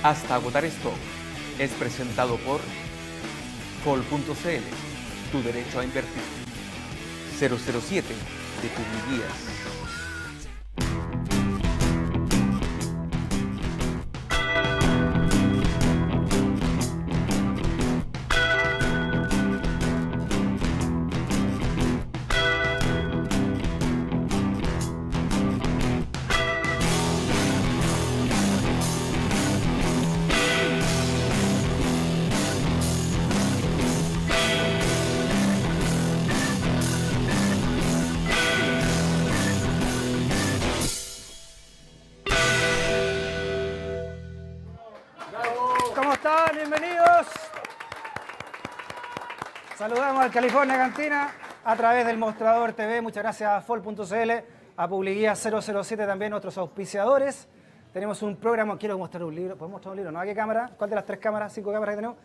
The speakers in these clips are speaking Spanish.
hasta agotar stock. Es presentado por Fol.cl, tu derecho a invertir. 007 de Publiguías. ¿Cómo están? Bienvenidos. Saludamos al California Cantina a través del Mostrador TV. Muchas gracias a Fol.cl, a Publiguías 007 también, nuestros auspiciadores. Tenemos un programa, quiero mostrar un libro. ¿Podemos mostrar un libro? ¿No? ¿A qué cámara? ¿Cuál de las 3 cámaras, 5 cámaras que tenemos?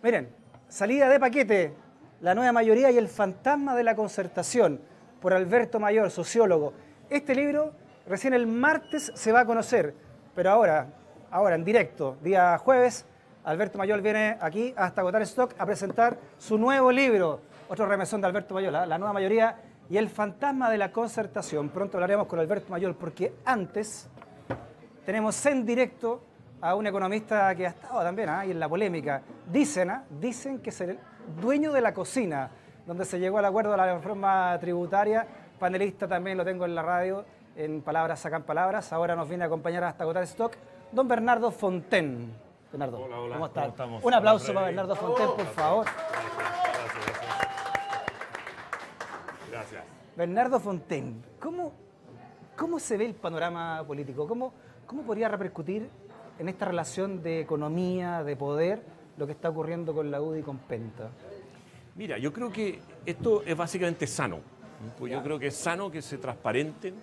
Miren, salida de paquete, la nueva mayoría y el fantasma de la concertación, por Alberto Mayor, sociólogo. Este libro recién el martes se va a conocer, pero ahora en directo, día jueves, Alberto Mayor viene aquí hasta agotar stock a presentar su nuevo libro. Otro remesón de Alberto Mayor, la nueva mayoría y el fantasma de la concertación. Pronto hablaremos con Alberto Mayor porque antes tenemos en directo a un economista que ha estado también ahí en la polémica. Dicen que es el dueño de la cocina, donde se llegó al acuerdo de la reforma tributaria. Panelista también lo tengo en la radio, en Palabras Sacan Palabras. Ahora nos viene a acompañar hasta agotar stock don Bernardo Fontaine. Bernardo, hola, hola. ¿Cómo estás? ¿Cómo Un aplauso para Bernardo Fontaine, por favor. Gracias. Bernardo Fontaine, ¿cómo se ve el panorama político? ¿Cómo podría repercutir en esta relación de economía, de poder, lo que está ocurriendo con la UDI y con Penta? Mira, yo creo que esto es básicamente sano. Pues yo creo que es sano que se transparenten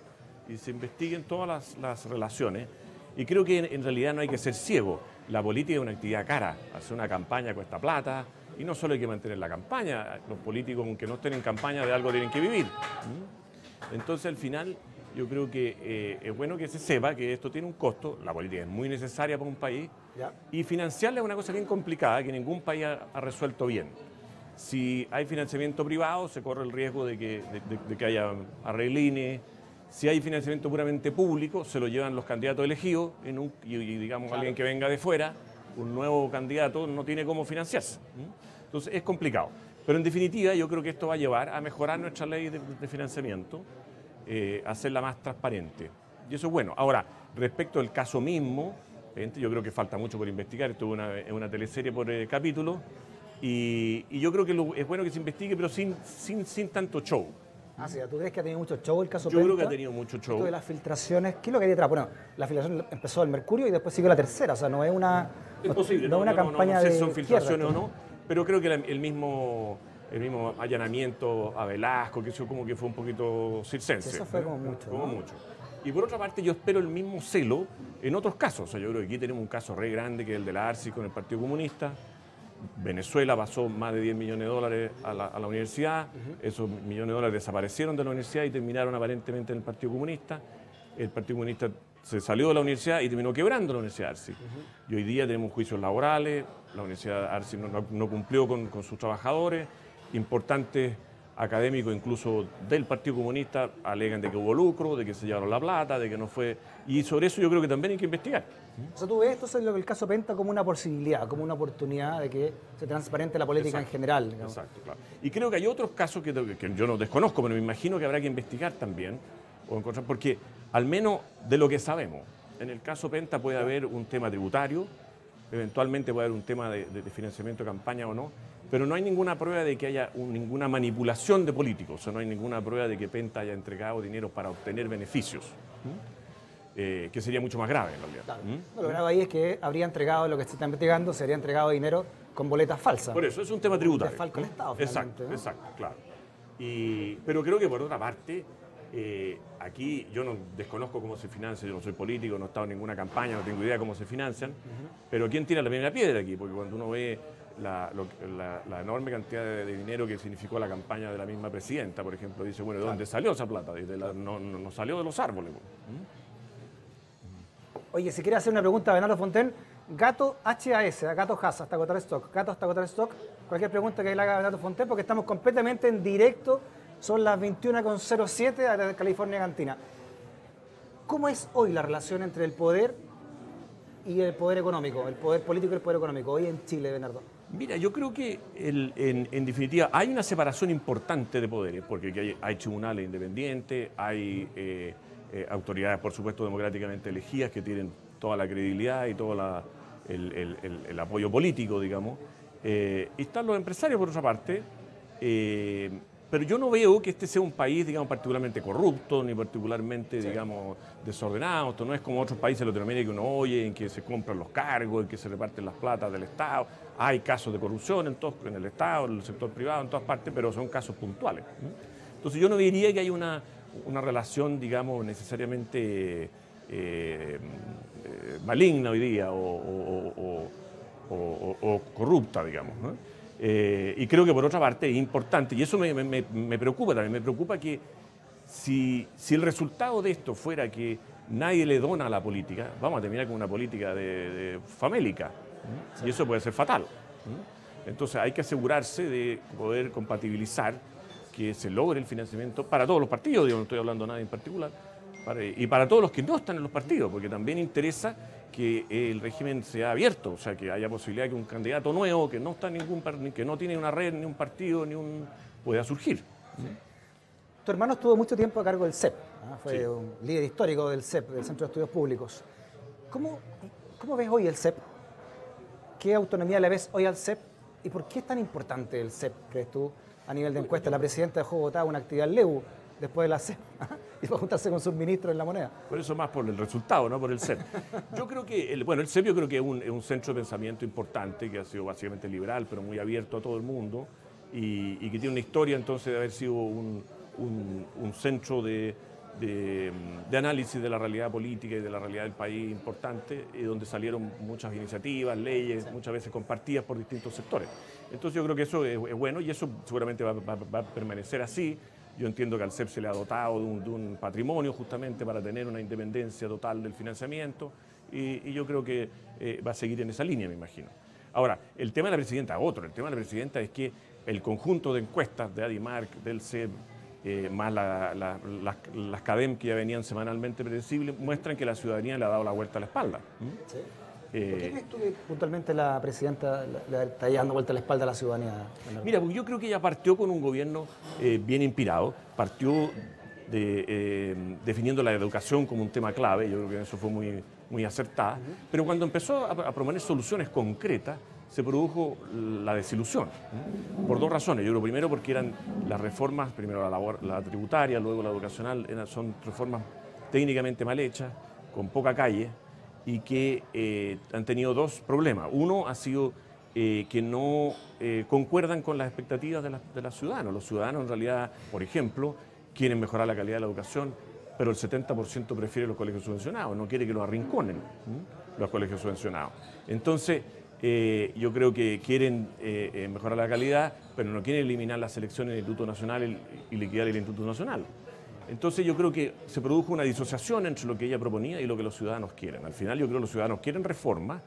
y se investiguen todas las relaciones. Y creo que en realidad no hay que ser ciego. La política es una actividad cara. Hacer una campaña cuesta plata. Y no solo hay que mantener la campaña. Los políticos, aunque no estén en campaña, de algo tienen que vivir. Entonces, al final, yo creo que es bueno que se sepa que esto tiene un costo. La política es muy necesaria para un país. Y financiarla es una cosa bien complicada que ningún país ha resuelto bien. Si hay financiamiento privado, se corre el riesgo de que haya arreglines. Si hay financiamiento puramente público, se lo llevan los candidatos elegidos y digamos, claro, alguien que venga de fuera, un nuevo candidato, no tiene cómo financiarse. Entonces es complicado. Pero en definitiva yo creo que esto va a llevar a mejorar nuestra ley de financiamiento, hacerla más transparente. Y eso es bueno. Ahora, respecto al caso mismo, yo creo que falta mucho por investigar. Esto es una teleserie por capítulo. Y yo creo que es bueno que se investigue, pero sin tanto show. Ah, sí, ¿tú crees que ha tenido mucho show el caso Yo Penta? creo que ha tenido mucho show. Esto de las filtraciones, ¿qué es lo que hay detrás? Bueno, la filtración empezó el Mercurio y después siguió la Tercera, o sea, no es una, es posible, no una campaña no sé de si son filtraciones izquierda, o no, pero creo que el mismo allanamiento a Velasco, que eso como que fue un poquito circense. Eso fue como mucho, como ¿no? mucho. Y por otra parte yo espero el mismo celo en otros casos. O sea, yo creo que aquí tenemos un caso re grande que es el de la ARSI con el Partido Comunista. Venezuela pasó más de 10 millones de dólares a la universidad, esos millones de dólares desaparecieron de la universidad y terminaron aparentemente en el Partido Comunista. El Partido Comunista se salió de la universidad y terminó quebrando la Universidad ARSI. Y hoy día tenemos juicios laborales, la Universidad ARSI no cumplió con sus trabajadores, importantes académicos incluso del Partido Comunista alegan de que hubo lucro, de que se llevaron la plata, de que no fue... Y sobre eso yo creo que también hay que investigar. O sea, tú ves esto es lo que el caso Penta como una posibilidad, como una oportunidad de que se transparente la política en general. Digamos. Exacto, claro. Y creo que hay otros casos que yo no desconozco, pero me imagino que habrá que investigar también, o encontrar, porque al menos de lo que sabemos, en el caso Penta puede haber un tema tributario, eventualmente puede haber un tema de financiamiento de campaña o no, pero no hay ninguna prueba de que haya ninguna manipulación de políticos, o sea, no hay ninguna prueba de que Penta haya entregado dinero para obtener beneficios, que sería mucho más grave en realidad. Claro. Lo grave ahí es que habría entregado lo que se está investigando, se habría entregado dinero con boletas falsas. Por eso, es un tema tributario. Desfalco al Estado, exacto, ¿no? exacto, claro. Pero creo que por otra parte, aquí yo no desconozco cómo se financia, yo no soy político, no he estado en ninguna campaña, no tengo idea de cómo se financian, pero ¿quién tira la primera piedra aquí? Porque cuando uno ve la enorme cantidad de dinero que significó la campaña de la misma presidenta, por ejemplo, dice, bueno, ¿de dónde salió esa plata? No salió de los árboles. Oye, si quieres hacer una pregunta a Bernardo Fontaine, Gato HAS, Gato Haas, hasta agotar stock. Gato hasta agotar stock. Cualquier pregunta que le haga a Gato Fonten, porque estamos completamente en directo. Son las 21:07 a la California Cantina. ¿Cómo es hoy la relación entre el poder y el poder económico, el poder político y el poder económico, hoy en Chile, Bernardo? Mira, yo creo que en definitiva hay una separación importante de poderes, porque hay tribunales independientes, hay autoridades, por supuesto, democráticamente elegidas que tienen toda la credibilidad y todo el apoyo político, digamos. Y están los empresarios, por otra parte, pero yo no veo que este sea un país, digamos, particularmente corrupto, ni particularmente, digamos, desordenado. Esto no es como otros países de Latinoamérica que uno oye, en que se compran los cargos, en que se reparten las platas del Estado. Hay casos de corrupción en el Estado, en el sector privado, en todas partes, pero son casos puntuales. Entonces yo no diría que hay una relación, digamos, necesariamente maligna hoy día o corrupta, digamos, ¿no? Y creo que por otra parte es importante, y eso me preocupa también, me preocupa que si el resultado de esto fuera que nadie le dona a la política, vamos a terminar con una política famélica, y eso puede ser fatal. Entonces hay que asegurarse de poder compatibilizar que se logre el financiamiento para todos los partidos, yo no estoy hablando de nadie en particular, y para todos los que no están en los partidos, porque también interesa que el régimen sea abierto, o sea, que haya posibilidad que un candidato nuevo que no está que no tiene una red, ni un partido, pueda surgir. Tu hermano estuvo mucho tiempo a cargo del CEP, ¿no? Fue Sí. un líder histórico del CEP, del Centro de Estudios Públicos. ¿Cómo ves hoy el CEP? ¿Qué autonomía le ves hoy al CEP? ¿Y por qué es tan importante el CEP, crees tú, a nivel de encuesta? La presidenta dejó votada una actividad en LEU después de la CEP y va a juntarse con sus ministros en la moneda. Por eso más por el resultado, no por el CEP. Yo creo que, el CEP yo creo que es un centro de pensamiento importante, que ha sido básicamente liberal, pero muy abierto a todo el mundo, y que tiene una historia entonces de haber sido un centro de análisis de la realidad política y de la realidad del país importante, y donde salieron muchas iniciativas, leyes, muchas veces compartidas por distintos sectores. Entonces yo creo que eso es bueno, y eso seguramente va a permanecer así. Yo entiendo que al CEP se le ha dotado de un patrimonio justamente para tener una independencia total del financiamiento, y yo creo que va a seguir en esa línea, me imagino. Ahora, el tema de la presidenta es otro. El tema de la presidenta es que el conjunto de encuestas de Adimark, del CEP, más las CADEM que ya venían semanalmente predecibles, muestran que la ciudadanía le ha dado la vuelta a la espalda. Sí. ¿Por qué crees tú que puntualmente la presidenta le está dando vuelta a la espalda a la ciudadanía? Mira, porque yo creo que ella partió con un gobierno bien inspirado, partió definiendo la educación como un tema clave, yo creo que eso fue muy acertada, pero cuando empezó a proponer soluciones concretas, se produjo la desilusión, por dos razones. Yo creo primero porque eran las reformas, primero la tributaria, luego la educacional, son reformas técnicamente mal hechas, con poca calle, y que han tenido dos problemas. Uno ha sido que no concuerdan con las expectativas de los ciudadanos. Los ciudadanos en realidad, por ejemplo, quieren mejorar la calidad de la educación, pero el 70% prefiere los colegios subvencionados, no quiere que los arrinconen los colegios subvencionados. Entonces, yo creo que quieren mejorar la calidad, pero no quieren eliminar las selecciones del Instituto Nacional y liquidar el Instituto Nacional. Entonces yo creo que se produjo una disociación entre lo que ella proponía y lo que los ciudadanos quieren. Al final yo creo que los ciudadanos quieren reformas,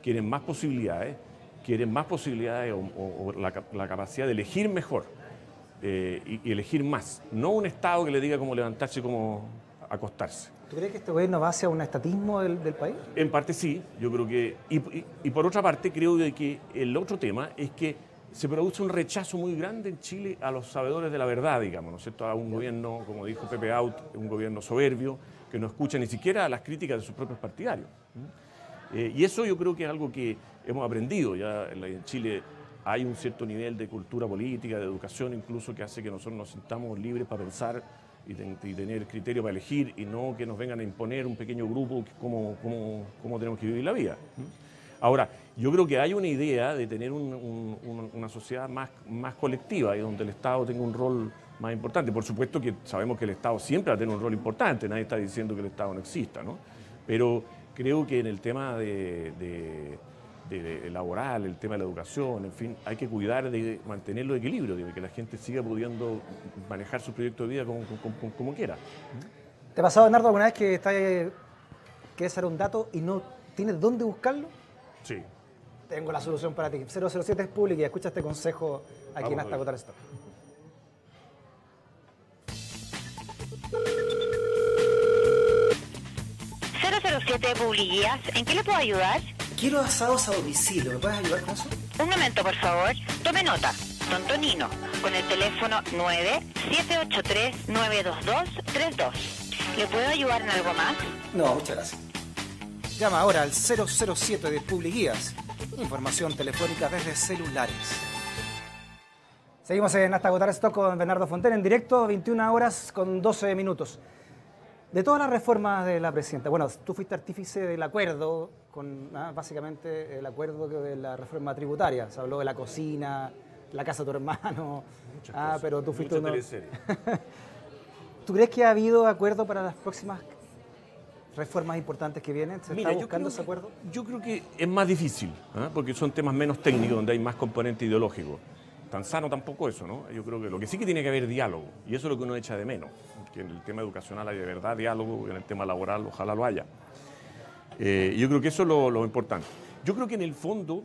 quieren más posibilidades o la capacidad de elegir mejor y elegir más. No un Estado que le diga cómo levantarse y cómo acostarse. ¿Tú crees que este gobierno va hacia un estatismo del país? En parte sí, yo creo que... Y por otra parte creo que el otro tema es que se produce un rechazo muy grande en Chile a los sabedores de la verdad, digamos, ¿no es cierto? A un gobierno, como dijo Pepe Out, un gobierno soberbio, que no escucha ni siquiera las críticas de sus propios partidarios. Y eso yo creo que es algo que hemos aprendido. Ya en Chile hay un cierto nivel de cultura política, de educación incluso, que hace que nosotros nos sintamos libres para pensar y tener criterio para elegir, y no que nos vengan a imponer un pequeño grupo cómo tenemos que vivir la vida. Ahora, yo creo que hay una idea de tener una sociedad más colectiva y donde el Estado tenga un rol más importante. Por supuesto que sabemos que el Estado siempre va a tener un rol importante, nadie está diciendo que el Estado no exista, ¿no? Pero creo que en el tema laboral, el tema de la educación, en fin, hay que cuidar de mantener los equilibrios, de que la gente siga pudiendo manejar su proyecto de vida como quiera. ¿Te ha pasado, Bernardo, alguna vez que quieres hacer un dato y no tienes dónde buscarlo? Sí. Tengo la solución para ti. 007 es pública y escucha este consejo aquí en Hasta Agotar Stock. Publiguías, ¿en qué le puedo ayudar? Quiero asados a domicilio, ¿me puedes ayudar con eso? Un momento, por favor. Tome nota. Don Tonino, con el teléfono 9-783-922-32. ¿Le puedo ayudar en algo más? No, muchas gracias. Llama ahora al 007 de Publiguías. Información telefónica desde celulares. Seguimos en Hasta Agotar Stock con Bernardo Fontaine en directo, 21 horas con 12 minutos. De todas las reformas de la presidenta, bueno, tú fuiste artífice del acuerdo, con básicamente el acuerdo de la reforma tributaria. Se habló de la cocina, la casa de tu hermano, pero tú fuiste uno... ¿Tú crees que ha habido acuerdo para las próximas reformas importantes que vienen? ¿Se está buscando ese acuerdo? Yo creo que es más difícil, porque son temas menos técnicos, donde hay más componente ideológico. Tan sano tampoco eso, ¿no? Yo creo que lo que sí que tiene que haber diálogo, y eso es lo que uno echa de menos, que en el tema educacional hay de verdad diálogo, y en el tema laboral ojalá lo haya. Yo creo que eso es lo importante. Yo creo que en el fondo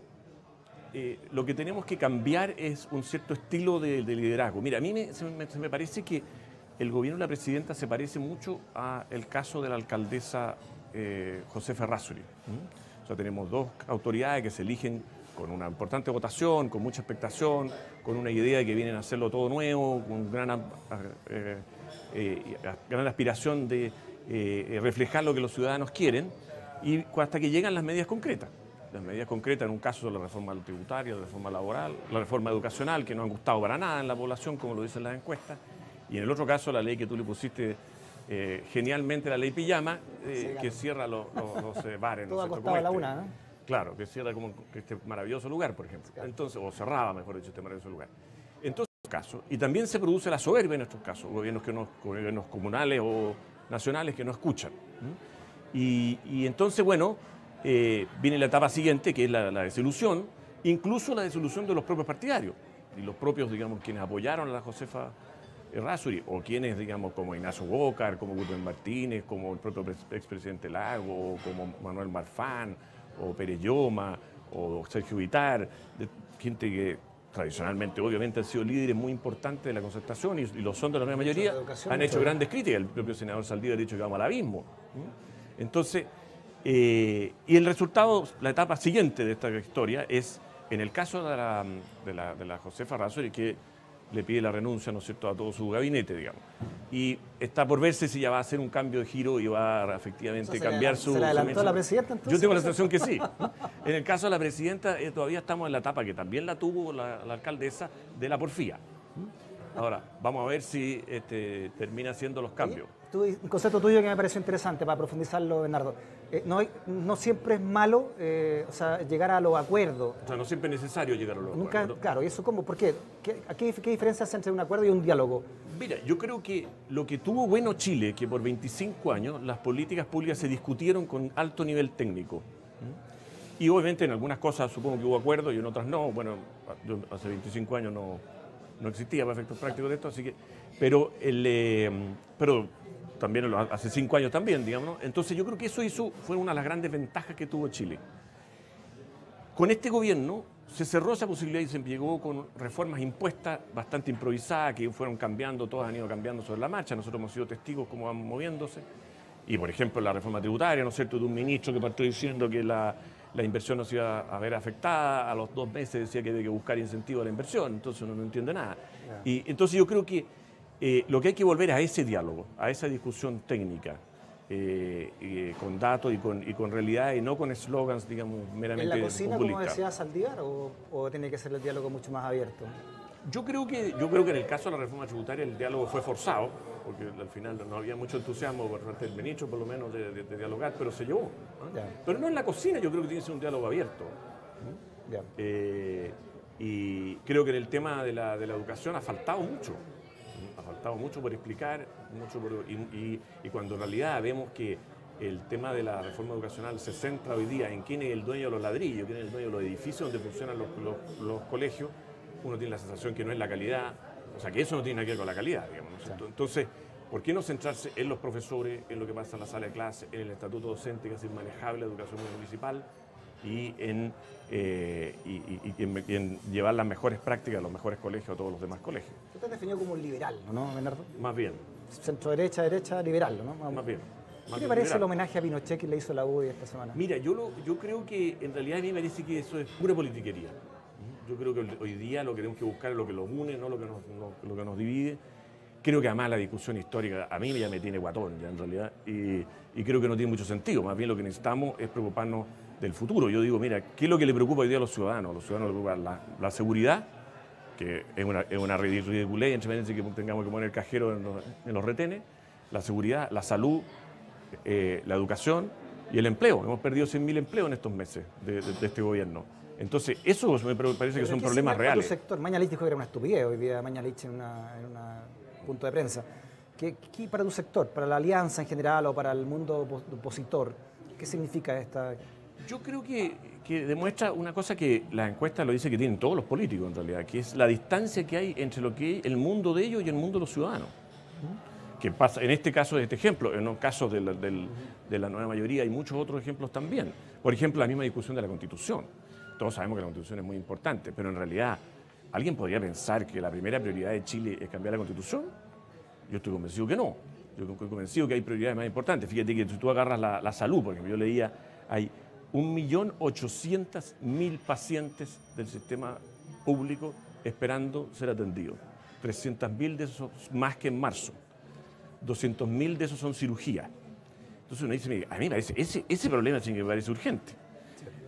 lo que tenemos que cambiar es un cierto estilo de liderazgo. Mira, a mí se me parece que el gobierno de la presidenta se parece mucho al caso de la alcaldesa Josefa Errázuriz. O sea, tenemos dos autoridades que se eligen con una importante votación, con mucha expectación, con una idea de que vienen a hacerlo todo nuevo, con gran aspiración de reflejar lo que los ciudadanos quieren, y hasta que llegan las medidas concretas. Las medidas concretas, en un caso, la reforma tributaria, la reforma laboral, la reforma educacional, que no han gustado para nada en la población, como lo dicen las encuestas, y en el otro caso, la ley que tú le pusiste genialmente, la ley Pijama, que cierra los bares. Todo acostado a la una, ¿no? Claro, que cierra como este maravilloso lugar, por ejemplo. Entonces, o cerraba, mejor dicho, este maravilloso lugar. Entonces, casos, y también se produce la soberbia en estos casos, gobiernos comunales o nacionales que no escuchan. Y entonces, bueno, viene la etapa siguiente, que es la desilusión, incluso la desilusión de los propios partidarios, y los propios, digamos, quienes apoyaron a la Josefa Errázuriz, o quienes, digamos, como Ignacio Bócar, como Gutiérrez Martínez, como el propio expresidente Lago, como Manuel Marfán, o Pérez Lloma, o Sergio Vitar, gente que tradicionalmente, obviamente, han sido líderes muy importantes de la concertación y lo son de la gran mayoría, han hecho grandes críticas. El propio senador Saldívar ha dicho que vamos al abismo. Entonces, y el resultado, la etapa siguiente de esta historia es, en el caso de la Josefa Errázuriz, que le pide la renuncia, ¿no es cierto?, a todo su gabinete, digamos. Y está por verse si ya va a hacer un cambio de giro y va a efectivamente cambiar su... ¿Se le adelantó la presidenta entonces? Yo tengo la sensación que sí. En el caso de la presidenta, todavía estamos en la etapa que también la tuvo la alcaldesa de la porfía. Ahora, vamos a ver si termina haciendo los cambios. Un concepto tuyo que me pareció interesante para profundizarlo, Bernardo. No siempre es malo llegar a los acuerdos. O sea, no siempre es necesario llegar a los acuerdos. Claro, ¿y eso cómo? ¿Por qué? ¿Qué diferencia hace entre un acuerdo y un diálogo? Mira, yo creo que lo que tuvo bueno Chile, que por 25 años las políticas públicas se discutieron con alto nivel técnico. Y obviamente en algunas cosas supongo que hubo acuerdo y en otras no. Bueno, yo hace 25 años no existía para efectos prácticos de esto, así que... Pero también hace 5 años también, digamos, ¿no? Entonces yo creo que fue una de las grandes ventajas que tuvo Chile. Con este gobierno se cerró esa posibilidad y se llegó con reformas impuestas bastante improvisadas, que fueron cambiando, todas han ido cambiando sobre la marcha. Nosotros hemos sido testigos cómo van moviéndose. Y, por ejemplo, la reforma tributaria, ¿no es cierto?, de un ministro que partió diciendo que la inversión no se iba a ver afectada, a los 2 meses decía que había que buscar incentivos a la inversión, entonces uno no entiende nada. Y entonces yo creo que lo que hay que volver a ese diálogo, a esa discusión técnica, con datos y con realidad, y no con eslogans, digamos, meramente populistas. ¿En la cocina, como decía Saldívar, o tiene que ser el diálogo mucho más abierto? Yo creo que en el caso de la reforma tributaria el diálogo fue forzado, porque al final no había mucho entusiasmo por parte del ministro, por lo menos, de dialogar, pero se llevó. Pero no en la cocina, yo creo que tiene que ser un diálogo abierto. Y creo que en el tema de la educación ha faltado mucho. Ha faltado mucho por explicar, y cuando en realidad vemos que el tema de la reforma educacional se centra hoy día en quién es el dueño de los ladrillos, quién es el dueño de los edificios donde funcionan los colegios, uno tiene la sensación que no es la calidad, o sea, que eso no tiene nada que ver con la calidad, digamos, ¿no? Sí. Entonces, ¿por qué no centrarse en los profesores, en lo que pasa en la sala de clase, en el estatuto docente, que es inmanejable, la educación municipal, y en llevar las mejores prácticas a los mejores colegios, a todos los demás colegios. Tú te has definido como un liberal, ¿no, Bernardo? Más bien. Centro-derecha, derecha, liberal, ¿no? Más bien. ¿Qué te parece el homenaje a Pinochet que le hizo la UDI esta semana? Mira, yo creo que en realidad a mí me parece que eso es pura politiquería. Yo creo que hoy día lo que tenemos que buscar es lo que nos une, no lo que nos divide. Creo que además la discusión histórica a mí ya me tiene guatón, ya en realidad, y creo que no tiene mucho sentido. Más bien lo que necesitamos es preocuparnos del futuro. Yo digo, mira, ¿qué es lo que le preocupa hoy día a los ciudadanos? A los ciudadanos les preocupa la seguridad, que es una ridiculez, entre medio que tengamos que poner el cajero en los retenes, la seguridad, la salud, la educación y el empleo. Hemos perdido 100.000 empleos en estos meses de este gobierno. Entonces, eso me parece que son problemas reales. Tu sector, Mañalich dijo que era una estupidez hoy día, Mañalich en un punto de prensa. ¿Qué para tu sector, para la alianza en general o para el mundo opositor, qué significa esta? Yo creo que demuestra una cosa que la encuesta lo dice que tienen todos los políticos en realidad, que es la distancia que hay entre lo que es el mundo de ellos y el mundo de los ciudadanos. Que pasa, en este caso, este ejemplo, en los casos de la nueva mayoría hay muchos otros ejemplos también. Por ejemplo, la misma discusión de la Constitución. Todos sabemos que la Constitución es muy importante, pero en realidad, ¿alguien podría pensar que la primera prioridad de Chile es cambiar la Constitución? Yo estoy convencido que no. Yo estoy convencido que hay prioridades más importantes. Fíjate que si tú agarras la salud, por ejemplo, yo leía, hay 1.800.000 pacientes del sistema público esperando ser atendidos. 300.000 de esos más que en marzo. 200.000 de esos son cirugías. Entonces uno dice, a mí me parece, ese problema sí que me parece urgente.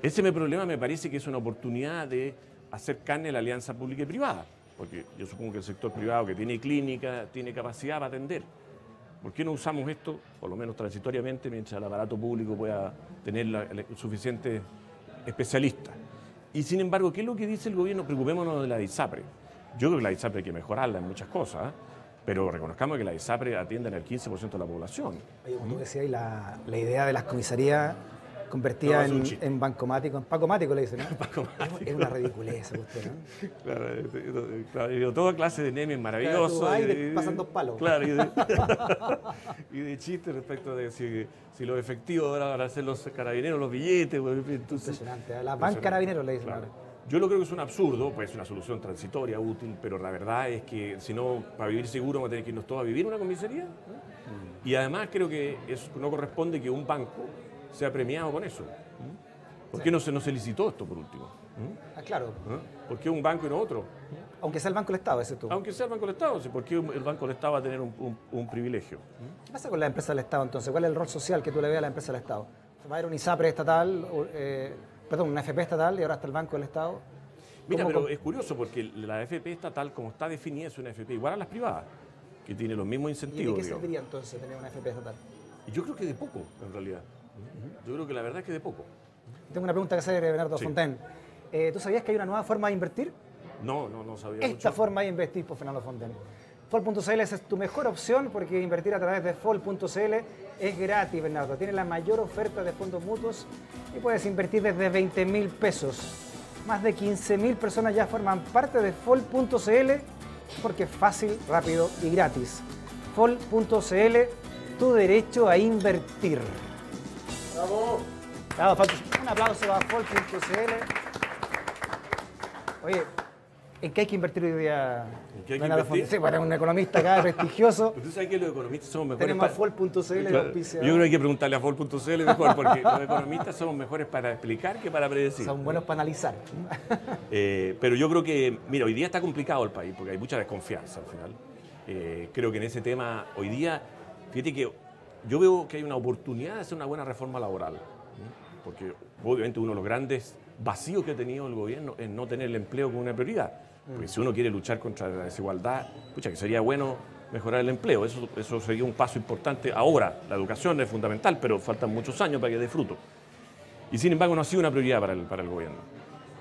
Ese problema me parece que es una oportunidad de hacer carne la alianza pública y privada, porque yo supongo que el sector privado que tiene clínica, tiene capacidad para atender. ¿Por qué no usamos esto, por lo menos transitoriamente, mientras el aparato público pueda tener suficientes especialistas? Y sin embargo, ¿qué es lo que dice el gobierno? Preocupémonos de la ISAPRE. Yo creo que la ISAPRE hay que mejorarla en muchas cosas, pero reconozcamos que la ISAPRE atiende al 15% de la población. Oye, como tú decías, la idea de las comisarías convertida en bancomático, en pacomático le dicen, ¿no? Es una ridiculez usted, ¿no? Claro, toda clase de memes maravillosos. Claro, pasan dos palos. Claro, y de chistes respecto de si los efectivos ahora van a ser los carabineros, los billetes. Impresionante, la van carabineros le dicen claro. ahora. Yo lo creo que es un absurdo, pues es una solución transitoria, útil, pero la verdad es que si no, para vivir seguro vamos a tener que irnos todos a vivir en una comisaría, ¿no? Y además creo que no corresponde que un banco sea premiado con eso. ¿Por qué no se licitó esto por último? Claro. ¿Por qué un banco y no otro? Aunque sea el Banco del Estado, ese tú. Aunque sea el Banco del Estado, ¿por qué el Banco del Estado va a tener un privilegio? ¿Qué pasa con la empresa del Estado entonces? ¿Cuál es el rol social que tú le veas a la empresa del Estado? ¿Va a haber un ISAPRE estatal, una AFP estatal y ahora está el Banco del Estado? Mira, pero es curioso porque la AFP estatal, como está definida, es una AFP igual a las privadas, que tiene los mismos incentivos. ¿Y de qué serviría entonces tener una AFP estatal? Y yo creo que de poco, en realidad. Yo creo que la verdad es que de poco. Tengo una pregunta que hacer, Bernardo Fontaine. ¿Tú sabías que hay una nueva forma de invertir? No sabía Esta forma de invertir por Fernando Fontaine. Fol.cl es tu mejor opción porque invertir a través de Fol.cl es gratis, Bernardo. Tiene la mayor oferta de fondos mutuos y puedes invertir desde 20.000 pesos. Más de 15.000 personas ya forman parte de Fol.cl porque es fácil, rápido y gratis. Fol.cl, tu derecho a invertir. ¡Bravo! Un aplauso a Fol.cl. Oye, ¿en qué hay que invertir hoy día? ¿En qué hay que invertir? Sí, para un economista acá prestigioso. ¿Tú sabes que los economistas somos mejores? Tenemos a Fol.cl. Claro. Yo creo que hay que preguntarle a Fol.cl mejor, porque los economistas somos mejores para explicar que para predecir. Son buenos para analizar. Pero yo creo que, mira, hoy día está complicado el país, porque hay mucha desconfianza al final. Creo que en ese tema, hoy día, fíjate que yo veo que hay una oportunidad de hacer una buena reforma laboral, porque obviamente uno de los grandes vacíos que ha tenido el gobierno es no tener el empleo como una prioridad. Porque si uno quiere luchar contra la desigualdad, pucha, que sería bueno mejorar el empleo. Eso sería un paso importante. Ahora, la educación es fundamental, pero faltan muchos años para que dé fruto. Y sin embargo no ha sido una prioridad para el gobierno.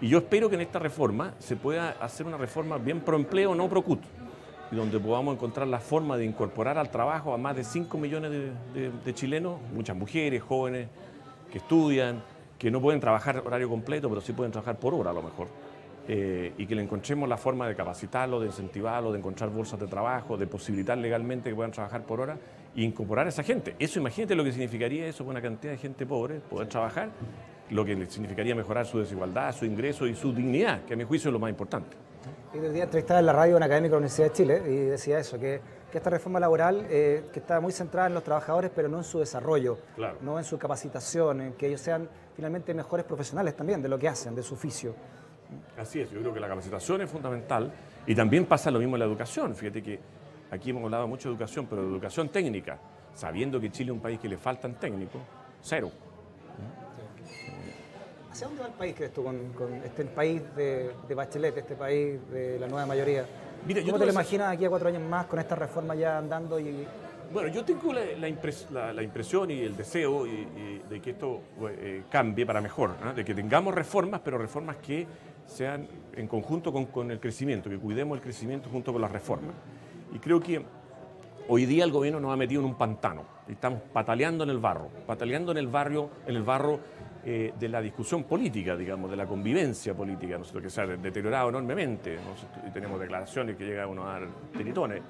Y yo espero que en esta reforma se pueda hacer una reforma bien pro empleo, no pro CUT, y donde podamos encontrar la forma de incorporar al trabajo a más de 5 millones de chilenos, muchas mujeres, jóvenes, que estudian, que no pueden trabajar horario completo, pero sí pueden trabajar por hora a lo mejor. Y que le encontremos la forma de capacitarlo, de incentivarlo, de encontrar bolsas de trabajo, de posibilitar legalmente que puedan trabajar por hora e incorporar a esa gente. Eso, imagínate lo que significaría eso con una cantidad de gente pobre, poder trabajar. lo que significaría mejorar su desigualdad, su ingreso y su dignidad, que a mi juicio es lo más importante. Y el día entrevistaba en la radio a un académico de la Universidad de Chile y decía eso, que esta reforma laboral que está muy centrada en los trabajadores, pero no en su desarrollo, Claro. no en su capacitación, en que ellos sean finalmente mejores profesionales también de lo que hacen, de su oficio. Así es, yo creo que la capacitación es fundamental y también pasa lo mismo en la educación. Fíjate que aquí hemos hablado mucho de educación, pero de educación técnica, sabiendo que Chile es un país que le faltan técnicos, cero. ¿Hacia dónde va el país, crees tú, con este país de Bachelet, este país de la nueva mayoría? Mira, ¿Cómo te lo imaginas aquí a 4 años más con esta reforma ya andando? Bueno, yo tengo la impresión y el deseo de que esto cambie para mejor, ¿no? De que tengamos reformas, pero reformas que sean en conjunto con el crecimiento, que cuidemos el crecimiento junto con las reformas. Y creo que hoy día el gobierno nos ha metido en un pantano, y estamos pataleando en el barro, en el barro de la discusión política, digamos, de la convivencia política, nosotros que se ha deteriorado enormemente, ¿no? Y tenemos declaraciones que llegan a dar tiritones.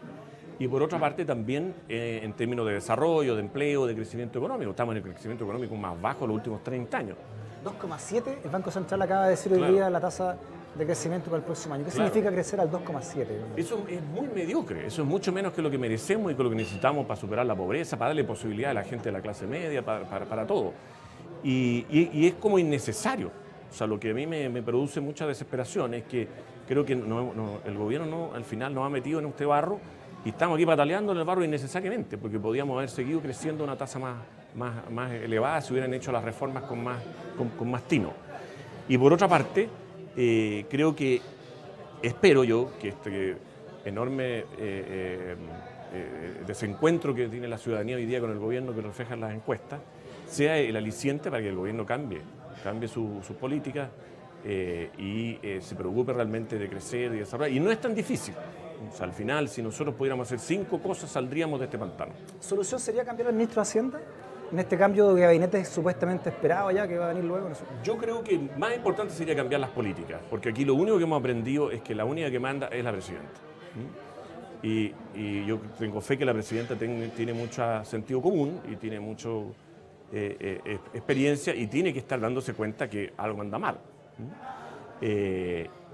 Y por otra parte también en términos de desarrollo, de empleo, de crecimiento económico. Estamos en el crecimiento económico más bajo de los últimos 30 años. 2,7, el Banco Central acaba de decir hoy día la tasa de crecimiento para el próximo año. ¿Qué significa crecer al 2,7? Eso es muy mediocre, eso es mucho menos que lo que merecemos y que lo que necesitamos para superar la pobreza, para darle posibilidad a la gente de la clase media, para todo. Y es como innecesario. O sea, lo que a mí me produce mucha desesperación es que creo que el gobierno al final nos ha metido en este barro y estamos aquí pataleando en el barro innecesariamente, porque podíamos haber seguido creciendo a una tasa más elevada si hubieran hecho las reformas con más tino. Y por otra parte, espero yo que este enorme desencuentro que tiene la ciudadanía hoy día con el gobierno, que reflejan las encuestas, sea el aliciente para que el gobierno cambie sus políticas y se preocupe realmente de crecer y desarrollar. Y no es tan difícil. O sea, al final, si nosotros pudiéramos hacer 5 cosas, saldríamos de este pantano. ¿Solución sería cambiar al ministro de Hacienda? En este cambio de gabinete supuestamente esperado ya, que va a venir luego. No sé. Yo creo que más importante sería cambiar las políticas, porque aquí lo único que hemos aprendido es que la única que manda es la presidenta. Y yo tengo fe que la presidenta tiene mucho sentido común y tiene mucha experiencia y tiene que estar dándose cuenta que algo anda mal.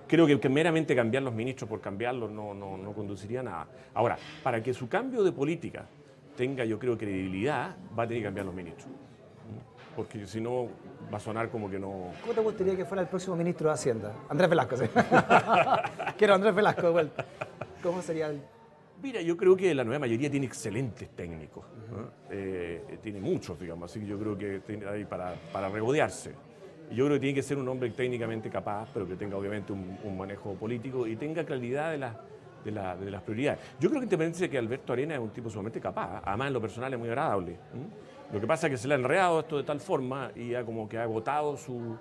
Creo que meramente cambiar los ministros por cambiarlos no conduciría a nada. Ahora, para que su cambio de política tenga, yo creo, credibilidad, va a tener que cambiar los ministros. Porque si no, va a sonar como que no... ¿Cómo te gustaría que fuera el próximo ministro de Hacienda? Andrés Velasco, sí. Quiero Andrés Velasco de vuelta. ¿Cómo sería el...? Mira, yo creo que la nueva mayoría tiene excelentes técnicos, ¿no? Tiene muchos, digamos, así que yo creo que tiene ahí para regodearse. Y yo creo que tiene que ser un hombre técnicamente capaz, pero que tenga obviamente un manejo político y tenga claridad de las prioridades. Yo creo que independientemente de que Alberto Arenas es un tipo sumamente capaz, además en lo personal es muy agradable. Lo que pasa es que se le ha enredado esto de tal forma y ya como que ha agotado su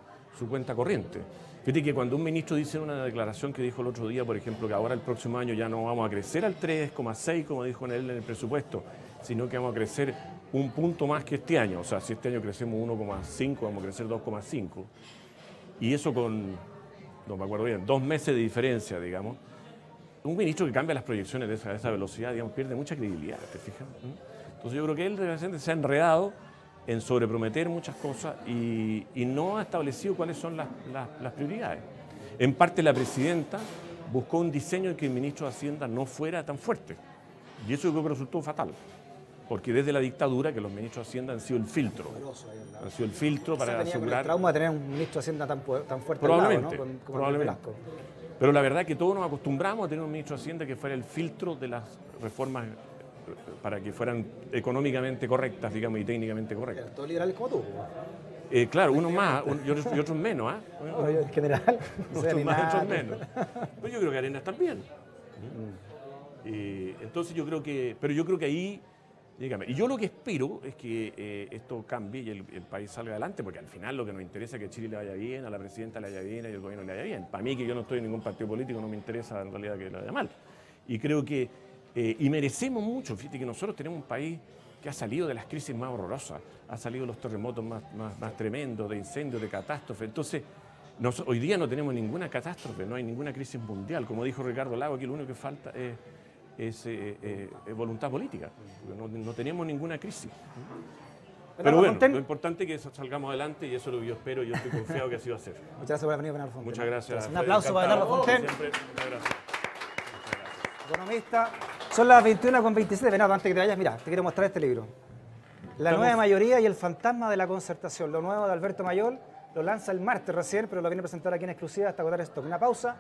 cuenta corriente. Fíjate que cuando un ministro dice en una declaración que dijo el otro día, por ejemplo, que ahora el próximo año ya no vamos a crecer al 3,6, como dijo él en el presupuesto, sino que vamos a crecer un punto más que este año. O sea, si este año crecemos 1,5, vamos a crecer 2,5. Y eso con, no me acuerdo bien, 2 meses de diferencia, digamos. Un ministro que cambia las proyecciones de esa velocidad, digamos, pierde mucha credibilidad, ¿te fijas? Entonces yo creo que él realmente se ha enredado en sobreprometer muchas cosas y no ha establecido cuáles son las prioridades. En parte la presidenta buscó un diseño en que el ministro de Hacienda no fuera tan fuerte. Y eso yo creo que resultó fatal. Porque desde la dictadura que los ministros de Hacienda han sido el filtro. Han sido el filtro para asegurar... el trauma de tener un ministro de Hacienda tan fuerte probablemente, al lado, ¿no? Como probablemente. Velasco. Pero la verdad es que todos nos acostumbramos a tener un ministro de Hacienda que fuera el filtro de las reformas para que fueran económicamente correctas, digamos, y técnicamente correctas. Todos liberales como tú. Claro, unos más y otros menos. No, yo en general. Otros más, otros menos. Pero yo creo que Arenas también. Entonces yo creo que ahí, dígame, y yo lo que espero es que esto cambie y el país salga adelante, porque al final lo que nos interesa es que a Chile le vaya bien, a la presidenta le vaya bien y al gobierno le vaya bien. Para mí, que yo no estoy en ningún partido político, no me interesa en realidad que le vaya mal. Y creo que y merecemos mucho. Fíjate que nosotros tenemos un país que ha salido de las crisis más horrorosas, ha salido de los terremotos más tremendos, de incendios, de catástrofes. Entonces, hoy día no tenemos ninguna catástrofe, no hay ninguna crisis mundial. Como dijo Ricardo Lago, aquí lo único que falta es voluntad política, porque no tenemos ninguna crisis. Pero bueno, Fonten. lo importante es que salgamos adelante y eso es lo que yo espero y yo estoy confiado que así va a ser. Muchas gracias por haber venido, Bernardo Fonten. Muchas gracias. Un aplauso para Bernardo Fonten, Siempre, muchas gracias. economista. Son las 21:27. Bernardo, antes que te vayas, mira, te quiero mostrar este libro. La nueva mayoría y el fantasma de la concertación. Lo nuevo de Alberto Mayol. Lo lanza el martes recién, pero lo viene a presentar aquí en exclusiva hasta agotar stock. Una pausa.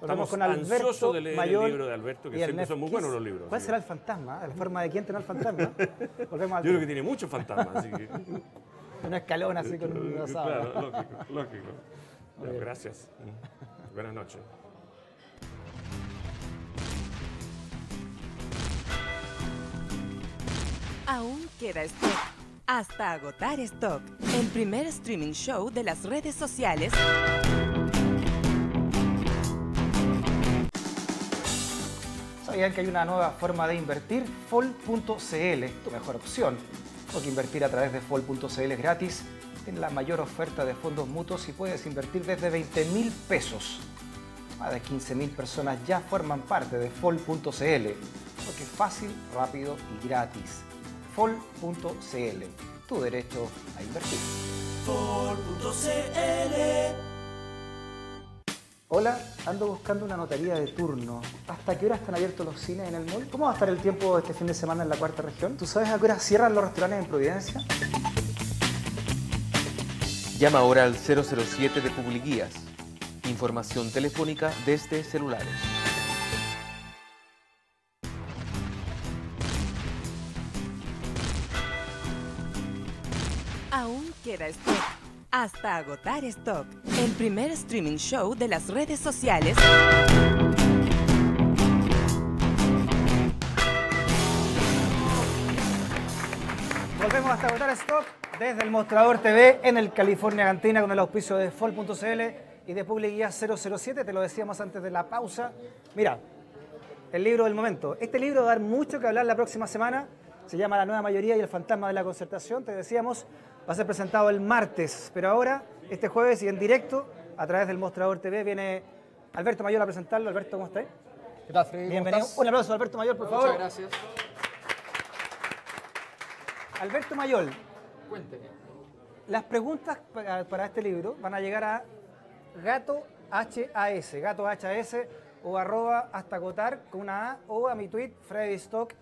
Volvemos con Alberto ansiosos de leer Mayol el libro de Alberto, que y el siempre son muy Nefkis. buenos los libros. ¿Cuál sí. será el fantasma? ¿La forma de quién tendrá el fantasma? Volvemos al Yo creo que tiene muchos fantasmas, así que... una escalona así con una sábana. Claro, lógico. Bueno, gracias. Buenas noches. Aún queda stock. Hasta agotar stock. El primer streaming show de las redes sociales. ¿Sabían que hay una nueva forma de invertir? Fol.cl, tu mejor opción. Porque invertir a través de Fol.cl es gratis. Tiene la mayor oferta de fondos mutuos y puedes invertir desde 20.000 pesos. Más de 15.000 personas ya forman parte de Fol.cl. Porque es fácil, rápido y gratis. Fol.cl, tu derecho a invertir. Hola, ando buscando una notaría de turno. ¿Hasta qué hora están abiertos los cines en el mall? ¿Cómo va a estar el tiempo este fin de semana en la cuarta región? ¿Tú sabes a qué hora cierran los restaurantes en Providencia? Llama ahora al 007 de Publiguías. Información telefónica desde celulares. Aún queda stock. Hasta agotar stock. El primer streaming show de las redes sociales. Volvemos hasta agotar stock desde el Mostrador TV en el California Cantina con el auspicio de Fol.cl y de Publiguía 007. Te lo decíamos antes de la pausa. Mira, el libro del momento. Este libro va a dar mucho que hablar la próxima semana. Se llama La nueva mayoría y el fantasma de la concertación. Te decíamos, va a ser presentado el martes. Pero ahora, este jueves y en directo, a través del Mostrador TV, viene Alberto Mayol a presentarlo. Alberto, ¿cómo estás? ¿Qué tal, Freddy? Bienvenido. Un aplauso a Alberto Mayol, por favor. Muchas gracias. Alberto Mayol, Cuénteme. las preguntas para este libro van a llegar a Gato HAS, Gato HAS o arroba hasta agotar con una A o a mi tweet, Freddy Stock.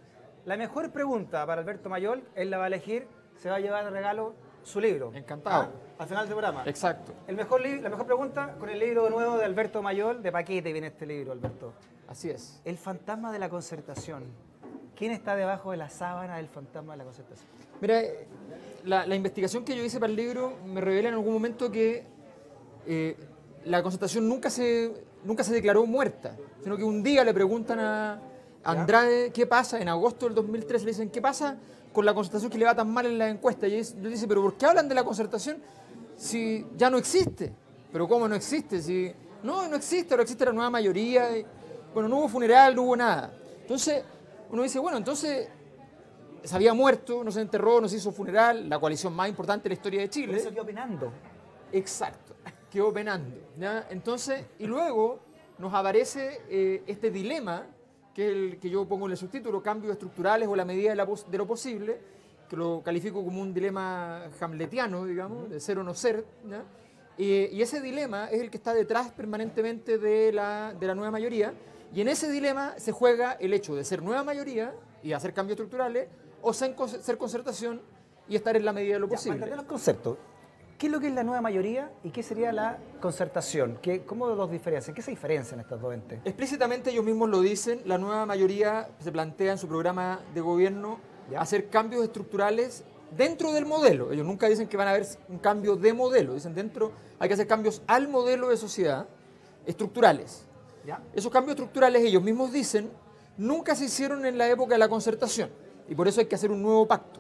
La mejor pregunta para Alberto Mayol, él la va a elegir, se va a llevar de regalo su libro. Encantado. Al final del programa. Exacto. La mejor pregunta con el libro nuevo de Alberto Mayol, de paquete viene este libro, Alberto. Así es. El fantasma de la concertación. ¿Quién está debajo de la sábana del fantasma de la concertación? Mira, la investigación que yo hice para el libro me revela en algún momento que la concertación nunca se declaró muerta, sino que un día le preguntan a Andrade qué pasa, en agosto del 2013 le dicen, ¿qué pasa con la concertación que le va tan mal en la encuesta? Y él dice, ¿pero por qué hablan de la concertación si ya no existe? ¿Pero cómo no existe? Si no existe, ahora existe la nueva mayoría. Bueno, no hubo funeral, no hubo nada. Entonces, uno dice, bueno, entonces se había muerto, no se enterró, no se hizo funeral, la coalición más importante de la historia de Chile. Por eso quedó opinando. Exacto, quedó penando. ¿Ya? Entonces, y luego nos aparece este dilema, que es el que yo pongo en el subtítulo, cambios estructurales o la medida de lo posible, que lo califico como un dilema hamletiano, digamos, de ser o no ser. ¿Ya? Y ese dilema es el que está detrás permanentemente de la nueva mayoría, y en ese dilema se juega el hecho de ser nueva mayoría y hacer cambios estructurales, o ser concertación y estar en la medida de lo posible. Mantener los conceptos. ¿Qué es lo que es la nueva mayoría y qué sería la concertación? ¿Cómo los diferencian? ¿Qué se diferencian estos dos entes? Explícitamente ellos mismos lo dicen, la nueva mayoría se plantea en su programa de gobierno hacer cambios estructurales dentro del modelo. Ellos nunca dicen que van a haber un cambio de modelo, dicen dentro hay que hacer cambios al modelo de sociedad estructurales. ¿Ya? Esos cambios estructurales, ellos mismos dicen, nunca se hicieron en la época de la concertación y por eso hay que hacer un nuevo pacto.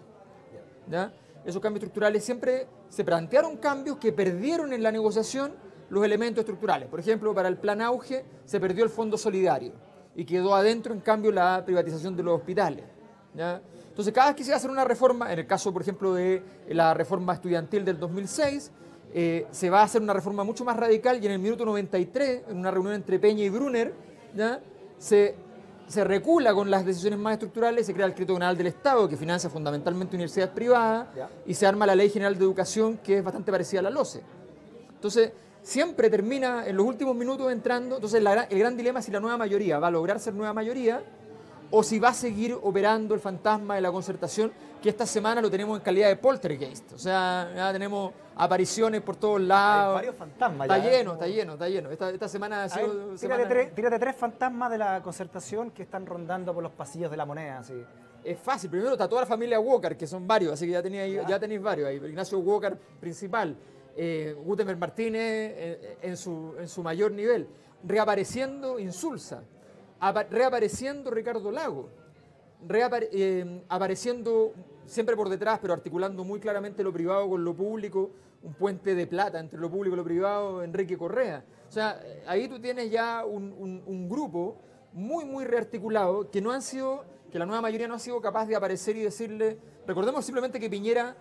¿Ya? Esos cambios estructurales siempre se plantearon cambios que perdieron en la negociación los elementos estructurales. Por ejemplo, para el plan Auge se perdió el fondo solidario y quedó adentro, en cambio, la privatización de los hospitales. ¿Ya? Entonces, cada vez que se va a hacer una reforma, en el caso, por ejemplo, de la reforma estudiantil del 2006, se va a hacer una reforma mucho más radical y en el minuto 93, en una reunión entre Peña y Brunner, ¿ya? se se recula con las decisiones más estructurales, se crea el Crédito General del Estado, que financia fundamentalmente universidades privadas, y se arma la Ley General de Educación, que es bastante parecida a la LOCE. Entonces, siempre termina en los últimos minutos entrando. Entonces, el gran dilema es si la nueva mayoría va a lograr ser nueva mayoría o si va a seguir operando el fantasma de la concertación, que esta semana lo tenemos en calidad de poltergeist. O sea, ya tenemos apariciones por todos lados. Hay varios fantasmas está ya, lleno, está lleno, está lleno. Esta semana ha sido... Tírate tres fantasmas de la concertación que están rondando por los pasillos de la Moneda. Así. Es fácil. Primero está toda la familia Walker, que son varios, así que ya tenéis varios ahí. Ignacio Walker, principal. Gutenberg Martínez en su mayor nivel. Reapareciendo Insulza. Reapareciendo Ricardo Lago. Apareciendo siempre por detrás, pero articulando muy claramente lo privado con lo público, un puente de plata entre lo público y lo privado, Enrique Correa. O sea, ahí tú tienes ya un grupo muy, muy rearticulado que la nueva mayoría no ha sido capaz de aparecer y decirle, recordemos simplemente que Piñera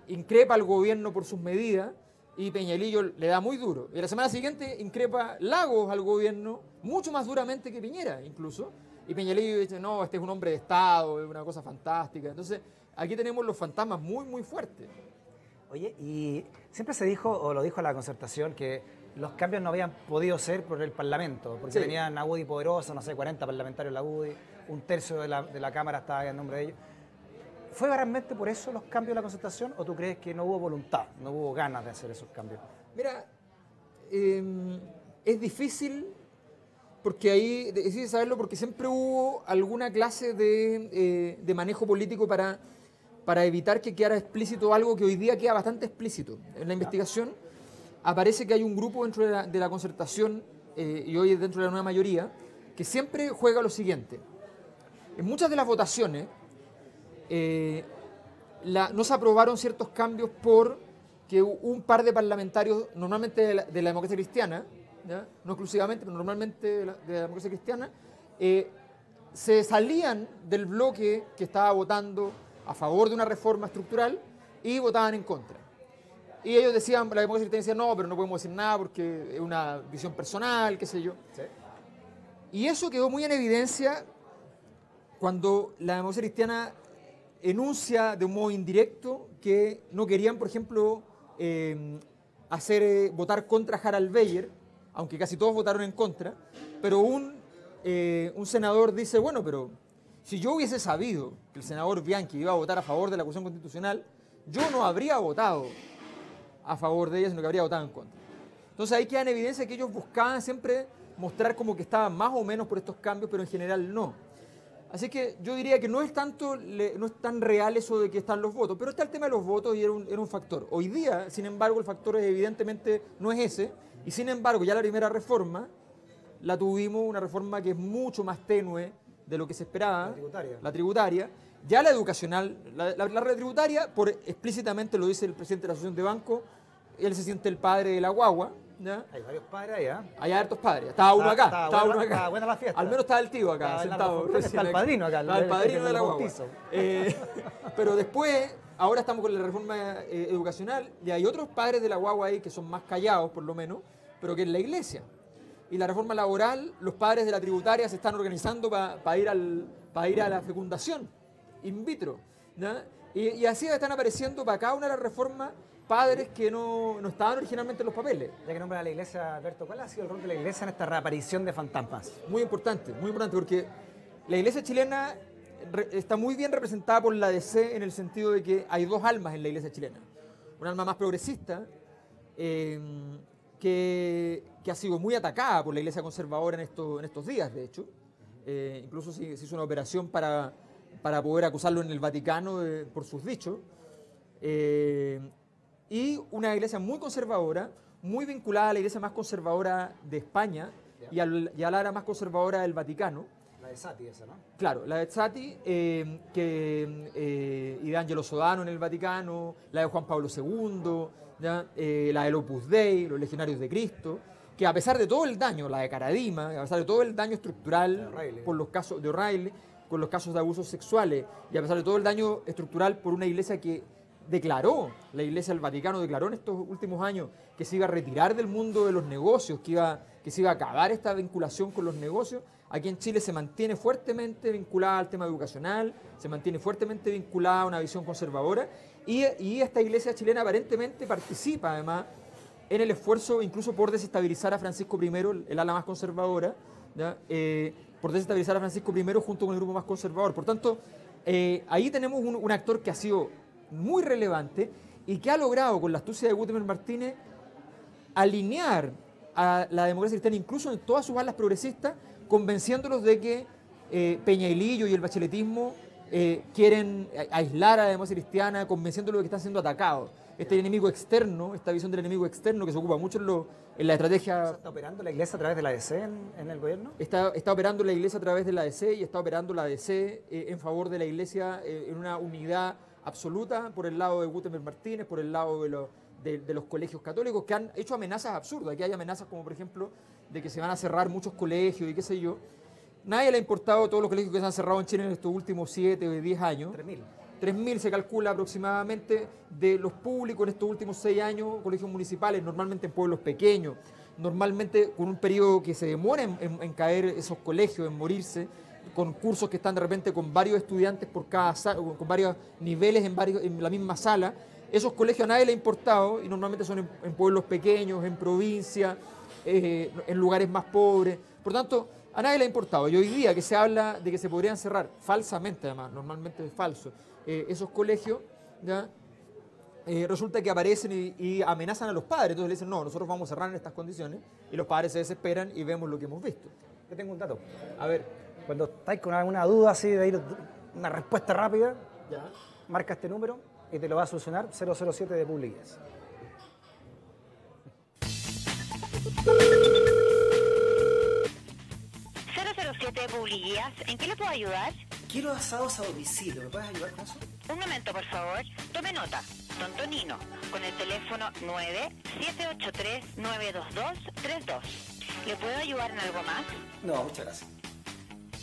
increpa al gobierno por sus medidas y Peñalillo le da muy duro. Y la semana siguiente increpa Lagos al gobierno mucho más duramente que Piñera incluso. Y Peñalillo dice, no, este es un hombre de Estado, es una cosa fantástica. Entonces, aquí tenemos los fantasmas muy, muy fuertes. Oye, y siempre se dijo, o lo dijo la concertación, que los cambios no habían podido ser por el Parlamento, porque tenían a UDI poderosa, no sé, 40 parlamentarios en la UDI, un tercio de la Cámara estaba en nombre de ellos. ¿Fue realmente por eso los cambios de la concertación o tú crees que no hubo voluntad, no hubo ganas de hacer esos cambios? Mira, es difícil... Porque ahí, es difícil saberlo porque siempre hubo alguna clase de manejo político para evitar que quedara explícito algo que hoy día queda bastante explícito. En la investigación aparece que hay un grupo dentro de la concertación y hoy dentro de la nueva mayoría que siempre juega lo siguiente. En muchas de las votaciones no se aprobaron ciertos cambios porque un par de parlamentarios, normalmente de la democracia cristiana, ¿ya? No exclusivamente, pero normalmente de la democracia cristiana, se salían del bloque que estaba votando a favor de una reforma estructural y votaban en contra. Y ellos decían, la democracia cristiana decía, no, pero no podemos decir nada porque es una visión personal, qué sé yo. ¿Sí? Y eso quedó muy en evidencia cuando la democracia cristiana enuncia de un modo indirecto que no querían, por ejemplo, votar contra Harald Beyer, aunque casi todos votaron en contra, pero un senador dice, bueno, pero si yo hubiese sabido que el senador Bianchi iba a votar a favor de la acusación constitucional, yo no habría votado a favor de ella, sino que habría votado en contra. Entonces ahí queda en evidencia que ellos buscaban siempre mostrar como que estaban más o menos por estos cambios, pero en general no. Así que yo diría que no es tan real eso de que están los votos, pero está el tema de los votos y era un factor. Hoy día, sin embargo, el factor evidentemente no es ese, y sin embargo, ya la primera reforma la tuvimos, una reforma que es mucho más tenue de lo que se esperaba. La tributaria. Ya la educacional, la tributaria, explícitamente lo dice el presidente de la Asociación de Bancos, él se siente el padre de la guagua. ¿Ya? Hay varios padres allá. Hay hartos padres. Estaba uno acá. Estaba buena la fiesta. Al menos estaba el tío acá, sentado. Está el padrino acá. Está el padrino de la guagua. Pero después, ahora estamos con la reforma educacional y hay otros padres de la guagua ahí que son más callados, por lo menos, pero que es la iglesia. Y la reforma laboral, los padres de la tributaria se están organizando para ir a la fecundación in vitro. ¿Ya? Y así están apareciendo para cada una de las reformas padres que no estaban originalmente en los papeles. Ya que nombra a la iglesia, Alberto, ¿cuál ha sido el rol de la iglesia en esta reaparición de fantasmas? Muy importante, porque la iglesia chilena está muy bien representada por la DC en el sentido de que hay dos almas en la iglesia chilena. Un alma más progresista, que ha sido muy atacada por la iglesia conservadora en estos días, de hecho. Incluso se hizo una operación para poder acusarlo en el Vaticano por sus dichos. Y una iglesia muy conservadora, muy vinculada a la iglesia más conservadora de España y a la área más conservadora del Vaticano. La de Sati esa, ¿no? Claro, la de Sati y de Angelo Sodano en el Vaticano, la de Juan Pablo II, ¿ya? La del Opus Dei, los Legionarios de Cristo, que a pesar de todo el daño, la de Caradima, a pesar de todo el daño estructural por los casos de O'Reilly, con los casos de abusos sexuales, y a pesar de todo el daño estructural por una iglesia que la Iglesia del Vaticano declaró en estos últimos años que se iba a retirar del mundo de los negocios, que iba que se iba a acabar esta vinculación con los negocios. Aquí en Chile se mantiene fuertemente vinculada al tema educacional, se mantiene fuertemente vinculada a una visión conservadora y esta iglesia chilena aparentemente participa además en el esfuerzo incluso por desestabilizar a Francisco I, el ala más conservadora, ¿ya? Por desestabilizar a Francisco I junto con el grupo más conservador. Por tanto, ahí tenemos un actor que ha sido muy relevante y que ha logrado con la astucia de Gutenberg Martínez alinear a la democracia cristiana incluso en todas sus alas progresistas, convenciéndolos de que Peña y Lillo y el bacheletismo quieren aislar a la democracia cristiana, convenciéndolos de que están siendo atacados. Este enemigo externo, esta visión del enemigo externo que se ocupa mucho en la estrategia... ¿Está operando la iglesia a través de la ADC en el gobierno? Está operando la iglesia a través de la ADC y está operando la ADC en favor de la iglesia en una unidad absoluta por el lado de Gutenberg Martínez, por el lado de los colegios católicos que han hecho amenazas absurdas. Aquí hay amenazas como, por ejemplo, de que se van a cerrar muchos colegios y qué sé yo. Nadie le ha importado todos los colegios que se han cerrado en Chile en estos últimos 7 o 10 años. 3.000. 3.000 se calcula aproximadamente de los públicos en estos últimos 6 años, colegios municipales, normalmente en pueblos pequeños, normalmente con un periodo que se demora en caer esos colegios, en morirse, con cursos que están de repente con varios estudiantes por cada sala, con varios niveles en la misma sala. Esos colegios a nadie le ha importado y normalmente son en pueblos pequeños, en provincia, en lugares más pobres. Por tanto, a nadie le ha importado. Y hoy día que se habla de que se podrían cerrar, falsamente además, normalmente es falso, esos colegios, ¿ya? Resulta que aparecen y amenazan a los padres. Entonces le dicen, no, nosotros vamos a cerrar en estas condiciones. Y los padres se desesperan y vemos lo que hemos visto. Yo tengo un dato. A ver. Cuando estáis con alguna duda así de ir una respuesta rápida, ¿Ya? marca este número y te lo va a solucionar 007 de Publiguías. Publiguías, ¿en qué le puedo ayudar? Quiero asados a domicilio, ¿me puedes ayudar con eso? Un momento, por favor. Tome nota. Don Tonino, con el teléfono 9-783-922-32. ¿Le puedo ayudar en algo más? No, muchas gracias.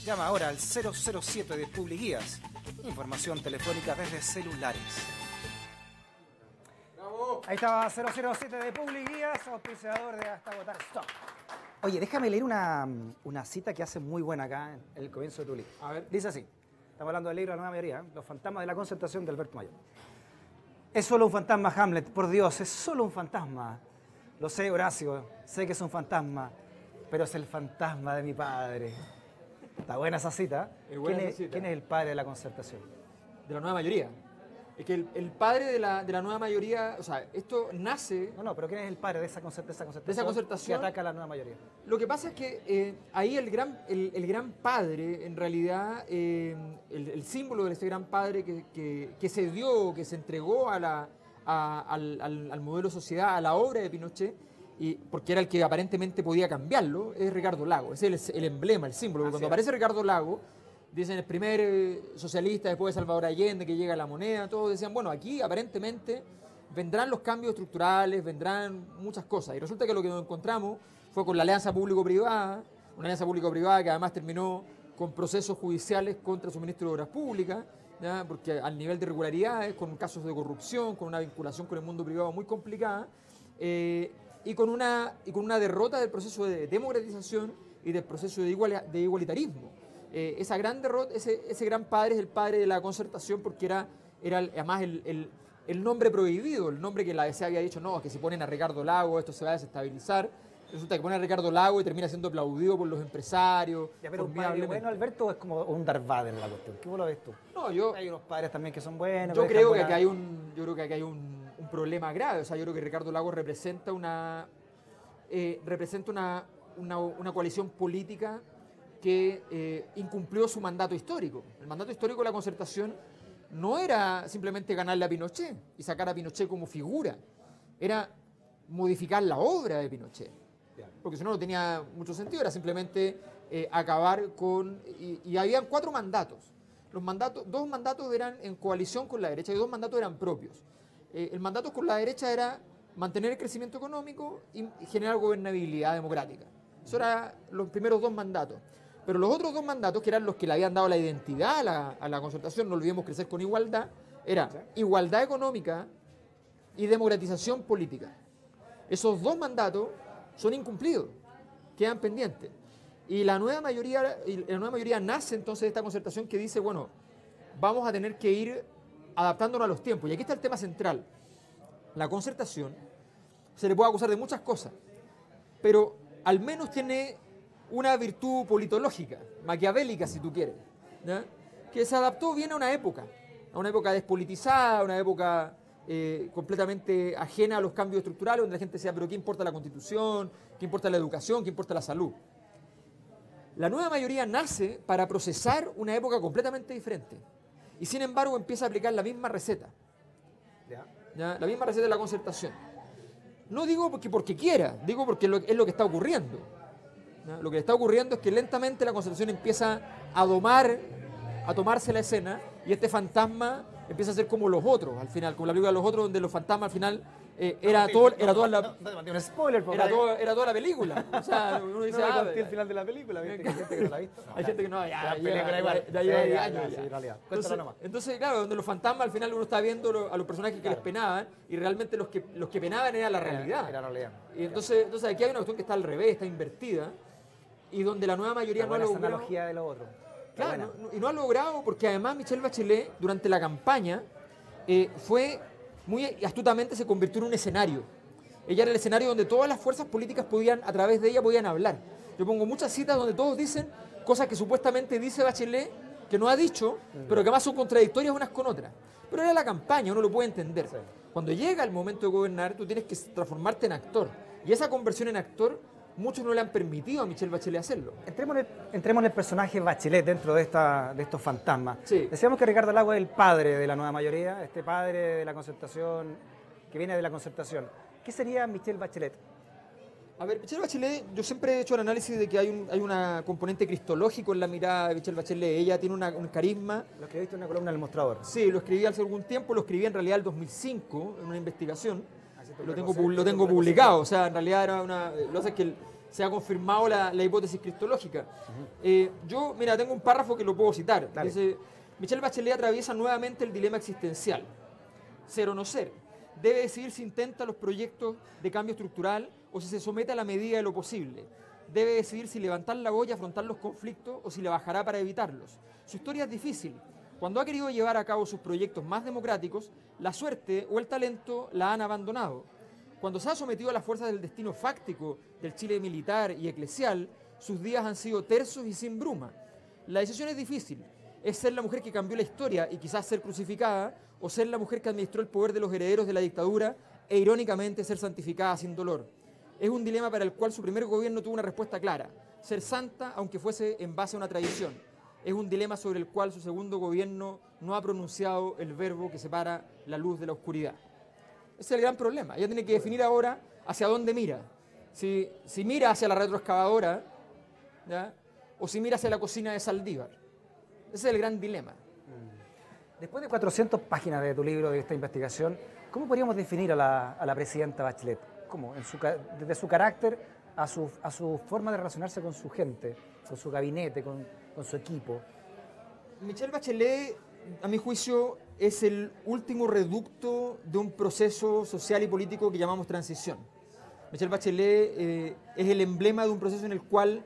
Llama ahora al 007 de Publiguías. Información telefónica desde celulares. ¡Bravo! Ahí estaba 007 de Publiguías, auspiciador de Hasta Agotar Stock. Oye, déjame leer una cita que hace muy buena acá en el comienzo de tu libro. A ver. Dice así, estamos hablando del libro de la nueva mayoría, Los fantasmas de la concertación de Alberto Mayor. Es solo un fantasma, Hamlet, por Dios, es solo un fantasma. Lo sé, Horacio, sé que es un fantasma, pero es el fantasma de mi padre. Está buena esa cita. ¿Quién es el padre de la concertación? De la nueva mayoría. Es que el padre de la nueva mayoría, o sea, esto nace... No, pero ¿quién es el padre de esa concertación? De esa concertación Que ataca a la nueva mayoría. Lo que pasa es que ahí el gran padre, en realidad, el símbolo de este gran padre que se dio, que se entregó al modelo de sociedad, a la obra de Pinochet, porque era el que aparentemente podía cambiarlo, es Ricardo Lagos. Ese es el emblema, el símbolo. Cuando aparece Ricardo Lagos, dicen el primer socialista después de Salvador Allende que llega a la moneda, todos decían, bueno, aquí aparentemente vendrán los cambios estructurales, vendrán muchas cosas. Y resulta que lo que nos encontramos fue con la alianza público-privada, una alianza público-privada que además terminó con procesos judiciales contra su ministro de Obras Públicas, ¿ya? Porque al nivel de irregularidades, con casos de corrupción, con una vinculación con el mundo privado muy complicada, y con una derrota del proceso de democratización y del proceso de igualitarismo. Esa gran derrota, ese gran padre es el padre de la concertación porque era además el nombre prohibido, el nombre que la DC había dicho, no, que si ponen a Ricardo Lagos esto se va a desestabilizar. Resulta que ponen a Ricardo Lagos y termina siendo aplaudido por los empresarios. Ya, pero un padre bueno, Alberto, es como un Darth Vader en la cuestión. ¿Qué vos lo ves tú? No, hay unos padres también que son buenos. Yo creo que aquí hay un problema grave. O sea, yo creo que Ricardo Lagos representa una coalición política que incumplió su mandato histórico. El mandato histórico de la concertación no era simplemente ganarle a Pinochet y sacar a Pinochet como figura, era modificar la obra de Pinochet, porque si no, no tenía mucho sentido, era simplemente acabar con... Y habían 4 mandatos. Dos mandatos eran en coalición con la derecha y 2 mandatos eran propios. El mandato con la derecha era mantener el crecimiento económico y generar gobernabilidad democrática. Eso eran los primeros 2 mandatos. Pero los otros 2 mandatos, que eran los que le habían dado la identidad a la concertación, no olvidemos crecer con igualdad, era igualdad económica y democratización política. Esos 2 mandatos son incumplidos. quedan pendientes. Y la nueva mayoría nace entonces de esta concertación que dice, bueno, vamos a tener que ir adaptándonos a los tiempos. Y aquí está el tema central. La concertación se le puede acusar de muchas cosas, pero al menos tiene una virtud politológica, maquiavélica si tú quieres, ¿ya? Que se adaptó bien a una época despolitizada, a una época completamente ajena a los cambios estructurales, donde la gente decía, pero ¿qué importa la Constitución? ¿Qué importa la educación? ¿Qué importa la salud? La nueva mayoría nace para procesar una época completamente diferente y sin embargo empieza a aplicar la misma receta, ¿ya? La misma receta de la concertación. No digo porque quiera, digo porque es lo que está ocurriendo, ¿ya? Lo que le está ocurriendo es que lentamente la concertación empieza a tomarse la escena y este fantasma empieza a ser como los otros, al final, como la película de los otros, donde los fantasmas al final era toda la película. O sea, uno dice, el final de la película, ¿viste? Que hay gente que no la ha visto. Hay gente que no, ya lleva 10 años. Entonces, claro, donde los fantasmas al final uno está viendo a los personajes que les penaban y realmente los que penaban era la realidad. Era la realidad. Y entonces aquí hay una cuestión que está al revés, está invertida y donde la nueva mayoría no ha logrado. Analogía de lo otro. Claro, y no ha logrado porque además Michelle Bachelet durante la campaña muy astutamente se convirtió en un escenario. Ella era el escenario donde todas las fuerzas políticas a través de ella podían hablar. Yo pongo muchas citas donde todos dicen cosas que supuestamente dice Bachelet, que no ha dicho, pero que además son contradictorias unas con otras. Pero era la campaña, uno lo puede entender. Sí. Cuando llega el momento de gobernar, tú tienes que transformarte en actor. Y esa conversión en actor, muchos no le han permitido a Michelle Bachelet hacerlo. Entremos en el personaje Bachelet dentro de estos fantasmas. Sí. Decíamos que Ricardo Lagos es el padre de la nueva mayoría, este padre de la concertación, que viene de la concertación. ¿Qué sería Michelle Bachelet? A ver, Michelle Bachelet, yo siempre he hecho el análisis de que hay un componente cristológico en la mirada de Michelle Bachelet. Ella tiene un carisma. Lo escribiste en una columna del Mostrador. Sí, lo escribí hace algún tiempo, lo escribí en realidad en el 2005, en una investigación. Lo tengo publicado, o sea, en realidad era lo que pasa es que se ha confirmado la hipótesis cristológica. Yo, mira, tengo un párrafo que lo puedo citar. Dale. Dice, Michelle Bachelet atraviesa nuevamente el dilema existencial. Ser o no ser. Debe decidir si intenta los proyectos de cambio estructural o si se somete a la medida de lo posible. Debe decidir si levantar la voz y afrontar los conflictos o si le bajará para evitarlos. Su historia es difícil. Cuando ha querido llevar a cabo sus proyectos más democráticos, la suerte o el talento la han abandonado. Cuando se ha sometido a las fuerzas del destino fáctico del Chile militar y eclesial, sus días han sido tersos y sin bruma. La decisión es difícil. Es ser la mujer que cambió la historia y quizás ser crucificada, o ser la mujer que administró el poder de los herederos de la dictadura e irónicamente ser santificada sin dolor. Es un dilema para el cual su primer gobierno tuvo una respuesta clara: ser santa aunque fuese en base a una tradición. Es un dilema sobre el cual su segundo gobierno no ha pronunciado el verbo que separa la luz de la oscuridad. Ese es el gran problema. Ella tiene que definir ahora hacia dónde mira. Si mira hacia la retroexcavadora, ¿ya? O si mira hacia la cocina de Saldívar. Ese es el gran dilema. Después de 400 páginas de tu libro, de esta investigación, ¿cómo podríamos definir a la presidenta Bachelet? ¿Cómo? Desde su carácter a su forma de relacionarse con su gente, con su gabinete, con su equipo. Michelle Bachelet, a mi juicio, es el último reducto de un proceso social y político que llamamos transición. Michelle Bachelet es el emblema de un proceso en el cual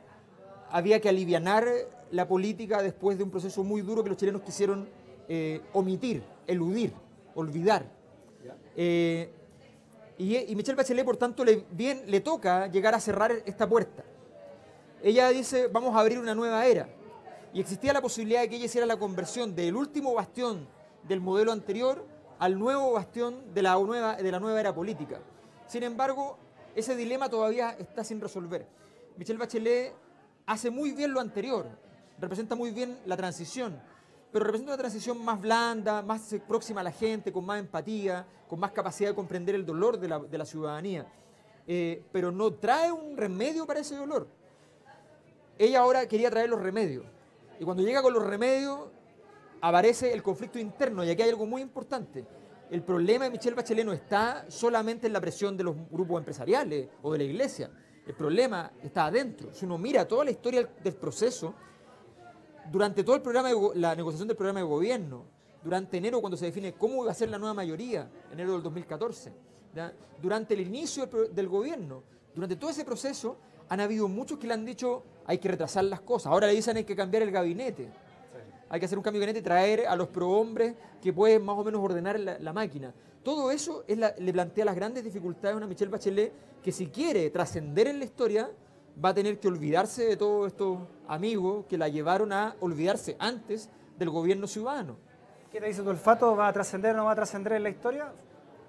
había que alivianar la política después de un proceso muy duro que los chilenos quisieron omitir, eludir, olvidar. Y Michelle Bachelet, por tanto, le toca llegar a cerrar esta puerta. Ella dice, vamos a abrir una nueva era. Y existía la posibilidad de que ella hiciera la conversión del último bastión del modelo anterior al nuevo bastión de la nueva era política. Sin embargo, ese dilema todavía está sin resolver. Michelle Bachelet hace muy bien lo anterior, representa muy bien la transición, pero representa una transición más blanda, más próxima a la gente, con más empatía, con más capacidad de comprender el dolor de la ciudadanía. Pero no trae un remedio para ese dolor. Ella ahora quería traer los remedios. Y cuando llega con los remedios, aparece el conflicto interno. Y aquí hay algo muy importante. El problema de Michelle Bachelet no está solamente en la presión de los grupos empresariales o de la iglesia. El problema está adentro. Si uno mira toda la historia del proceso, durante todo la negociación del programa de gobierno, durante enero, cuando se define cómo iba a ser la nueva mayoría, enero del 2014, ¿ya? Durante el inicio del gobierno, durante todo ese proceso, han habido muchos que le han dicho hay que retrasar las cosas. Ahora le dicen hay que cambiar el gabinete. Hay que hacer un cambio de gabinete y traer a los prohombres que pueden más o menos ordenar la máquina. Todo eso le plantea las grandes dificultades a una Michelle Bachelet que si quiere trascender en la historia va a tener que olvidarse de todos estos amigos que la llevaron a olvidarse antes del gobierno ciudadano. ¿Qué te dice tu olfato? ¿Va a trascender o no va a trascender en la historia?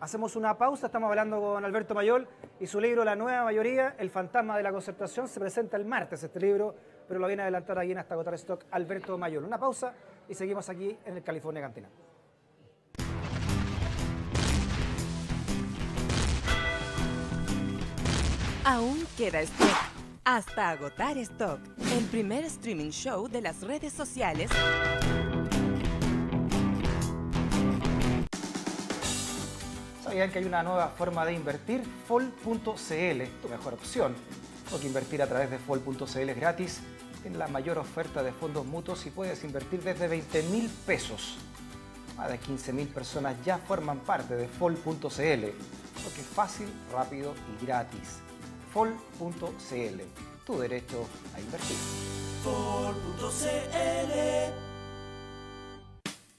Hacemos una pausa, estamos hablando con Alberto Mayol y su libro La Nueva Mayoría, El Fantasma de la Concertación, se presenta el martes este libro, pero lo viene a adelantar ahí en Hasta Agotar Stock Alberto Mayol. Una pausa y seguimos aquí en el California Cantina. Aún queda stock. Hasta agotar stock. El primer streaming show de las redes sociales. ¿Sabían que hay una nueva forma de invertir? Fol.cl, tu mejor opción. Porque invertir a través de Fol.cl es gratis. Tiene la mayor oferta de fondos mutuos y puedes invertir desde 20.000 pesos. Más de 15.000 personas ya forman parte de Fol.cl. Porque es fácil, rápido y gratis. Fol.cl, tu derecho a invertir. Fol.cl.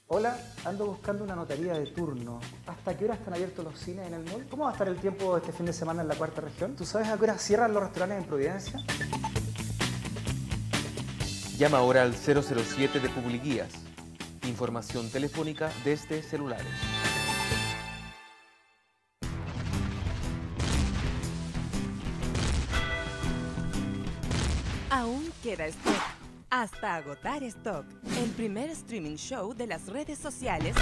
Hola, ando buscando una notaría de turno. ¿Hasta qué hora están abiertos los cines en el mall? ¿Cómo va a estar el tiempo este fin de semana en la cuarta región? ¿Tú sabes a qué hora cierran los restaurantes en Providencia? Llama ahora al 007 de Publiguías. Información telefónica desde celulares. Aún queda stock. Hasta agotar stock. El primer streaming show de las redes sociales.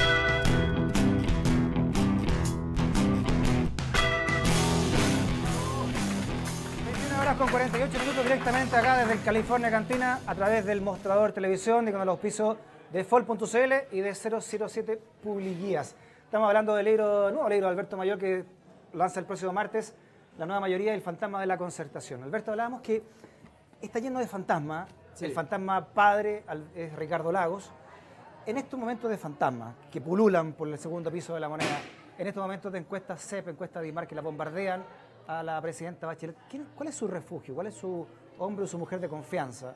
21:48 directamente acá desde el California Cantina a través del mostrador televisión y con el auspicio de Fol.cl y de 007 Publiguías. Estamos hablando del nuevo libro de Alberto Mayol que lanza el próximo martes, La Nueva Mayoría y el Fantasma de la Concertación. Alberto, hablábamos que está lleno de fantasmas. Sí. El fantasma padre es Ricardo Lagos. En estos momentos de fantasmas que pululan por el segundo piso de la moneda, en estos momentos de encuestas CEP, encuestas DIMAR que la bombardean a la presidenta Bachelet, ¿cuál es su refugio? ¿Cuál es su hombre o su mujer de confianza?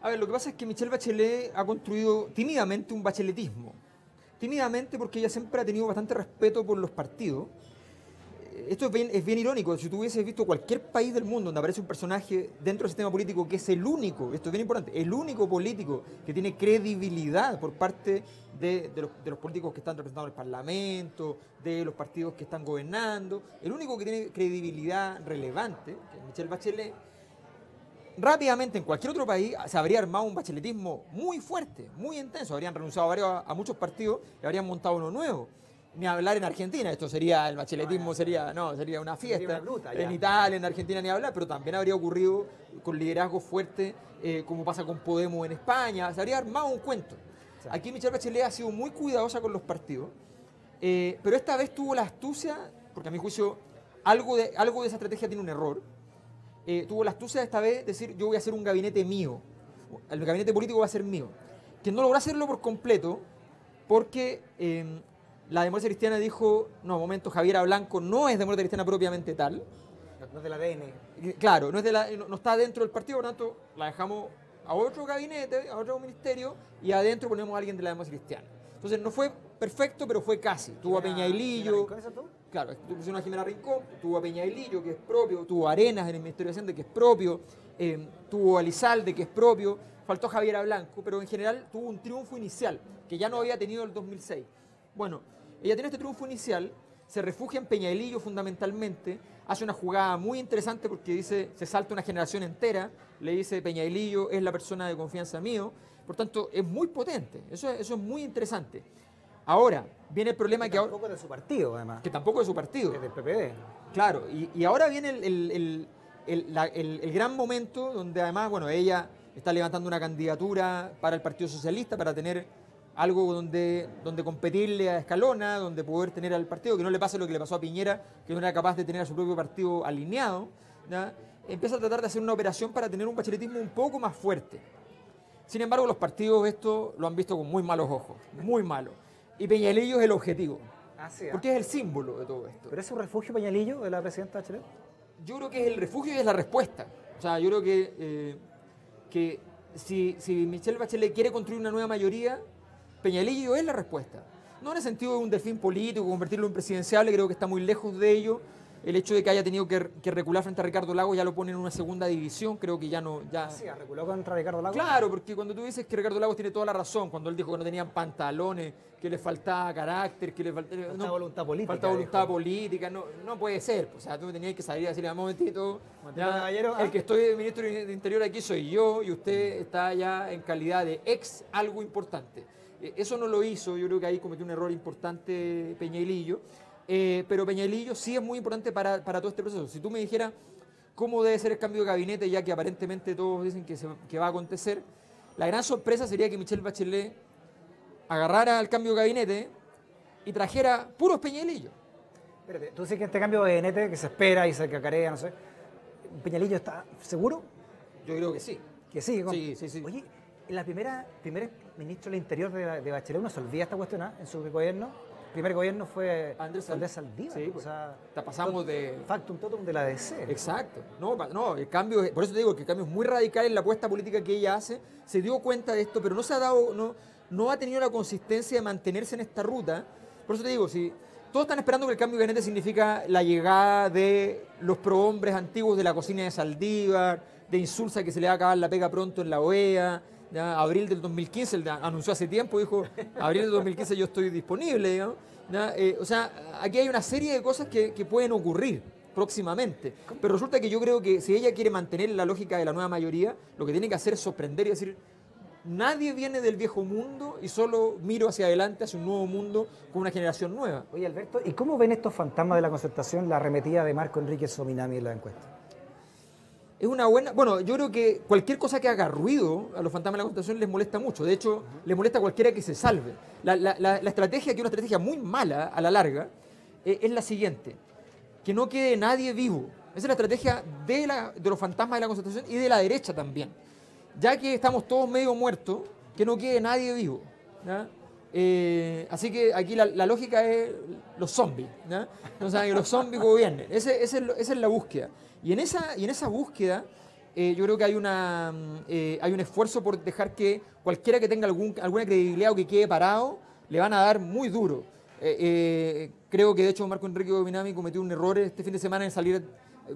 A ver, lo que pasa es que Michelle Bachelet ha construido tímidamente un bacheletismo. Tímidamente porque ella siempre ha tenido bastante respeto por los partidos. Esto es bien irónico. Si tú hubieses visto cualquier país del mundo donde aparece un personaje dentro del sistema político que es el único, esto es bien importante, el único político que tiene credibilidad por parte de los políticos que están representados en el Parlamento, de los partidos que están gobernando, el único que tiene credibilidad relevante, que es Michelle Bachelet, rápidamente en cualquier otro país se habría armado un bacheletismo muy fuerte, muy intenso. Habrían renunciado a muchos partidos y habrían montado uno nuevo. Ni hablar en Argentina, esto sería, el bacheletismo sería una fiesta. Sería una bruta, en Italia, en Argentina ni hablar, pero también habría ocurrido con liderazgo fuerte, como pasa con Podemos en España, se habría armado un cuento. Sí. Aquí Michelle Bachelet ha sido muy cuidadosa con los partidos, pero esta vez tuvo la astucia, porque a mi juicio algo de esa estrategia tiene un error, tuvo la astucia esta vez de decir yo voy a hacer un gabinete mío, el gabinete político va a ser mío, que no logró hacerlo por completo porque la democracia cristiana dijo, no, momento, Javiera Blanco no es democracia cristiana propiamente tal. No es del ADN. Claro, no está dentro del partido, por lo tanto la dejamos a otro gabinete, a otro ministerio y adentro ponemos a alguien de la democracia cristiana. Entonces no fue perfecto, pero fue casi. Tuvo a Peña y Lillo. Claro, tuvo a Jimena Rincón, tuvo a Peña y Lillo, que es propio, tuvo a Arenas en el Ministerio de Hacienda, que es propio, tuvo a Elizalde, que es propio, faltó Javiera Blanco, pero en general tuvo un triunfo inicial, que ya no había tenido el 2006. Bueno, ella tiene este triunfo inicial, se refugia en Peña y Lillo fundamentalmente, hace una jugada muy interesante porque dice, se salta una generación entera, le dice Peña y Lillo es la persona de confianza mío, por tanto es muy potente, eso es muy interesante. Ahora, viene el problema que tampoco de su partido, además. Que tampoco de su partido. Es del PPD. Claro, y ahora viene el gran momento donde además, bueno, ella está levantando una candidatura para el Partido Socialista para tener algo donde competirle a Escalona, donde poder tener al partido, que no le pase lo que le pasó a Piñera, que no era capaz de tener a su propio partido alineado, ¿ya? Empieza a tratar de hacer una operación para tener un bacheletismo un poco más fuerte. Sin embargo, los partidos esto lo han visto con muy malos ojos, muy malos. Y Peñalillo es el objetivo, porque es el símbolo de todo esto. ¿Pero es un refugio Peñalillo de la presidenta Bachelet? Yo creo que es el refugio y es la respuesta. O sea, yo creo que si Michelle Bachelet quiere construir una nueva mayoría, Peñalillo es la respuesta. No en el sentido de un delfín político, convertirlo en presidenciable, creo que está muy lejos de ello. El hecho de que haya tenido que recular frente a Ricardo Lagos ya lo pone en una segunda división, creo que ya no... Sí, reculó contra Ricardo Lagos. Claro, porque cuando tú dices que Ricardo Lagos tiene toda la razón, cuando él dijo que no tenían pantalones, que le faltaba carácter, que le faltaba voluntad política. Falta voluntad política, no puede ser. O sea, tú tenías que salir a decirle, un momentito, el que estoy de ministro de Interior aquí soy yo y usted está ya en calidad de ex algo importante. Eso no lo hizo, yo creo que ahí cometió un error importante Peñalillo. Pero Peñalillo sí es muy importante para todo este proceso. Si tú me dijeras cómo debe ser el cambio de gabinete, ya que aparentemente todos dicen que va a acontecer, la gran sorpresa sería que Michelle Bachelet agarrara al cambio de gabinete y trajera puros Peñalillo. Espérate, tú dices que este cambio de gabinete que se espera y se cacarea, no sé, ¿Peñalillo está seguro? Yo creo que sí. Que sí. Sí. Oye, en la primera ministro del Interior de Bachelet, ¿no se olvida esta cuestión en su gobierno? El primer gobierno fue Andrés Saldívar. Sí, pues, pasamos de... Factum totum de la DC. Exacto. No, el cambio, por eso te digo que el cambio es muy radical en la apuesta política que ella hace. Se dio cuenta de esto, pero no ha tenido la consistencia de mantenerse en esta ruta. Por eso te digo, si todos están esperando que el cambio de gabinete significa la llegada de los prohombres antiguos de la cocina de Saldívar, de Insulza que se le va a acabar la pega pronto en la OEA, ya, abril del 2015, él anunció hace tiempo, dijo, abril del 2015 yo estoy disponible, digamos. O sea, aquí hay una serie de cosas que pueden ocurrir próximamente, pero resulta que yo creo que si ella quiere mantener la lógica de la nueva mayoría, lo que tiene que hacer es sorprender y decir, nadie viene del viejo mundo y solo miro hacia adelante, hacia un nuevo mundo con una generación nueva. Oye, Alberto, ¿y cómo ven estos fantasmas de la concertación la arremetida de Marco Enrique Sominami en la encuesta? Es una buena... Bueno, yo creo que cualquier cosa que haga ruido a los fantasmas de la Constitución les molesta mucho. De hecho, les molesta a cualquiera que se salve. La estrategia, que es una estrategia muy mala a la larga, es la siguiente. Que no quede nadie vivo. Esa es la estrategia de los fantasmas de la Constitución y de la derecha también. Ya que estamos todos medio muertos, que no quede nadie vivo. ¿Ya? Así que aquí la lógica es los zombies. ¿Ya? O sea, que los zombies gobiernen. Esa es la búsqueda. Y en esa búsqueda yo creo que hay un esfuerzo por dejar que cualquiera que tenga alguna credibilidad o que quede parado, le van a dar muy duro. Creo que de hecho Marco Enrique Sominami cometió un error este fin de semana en salir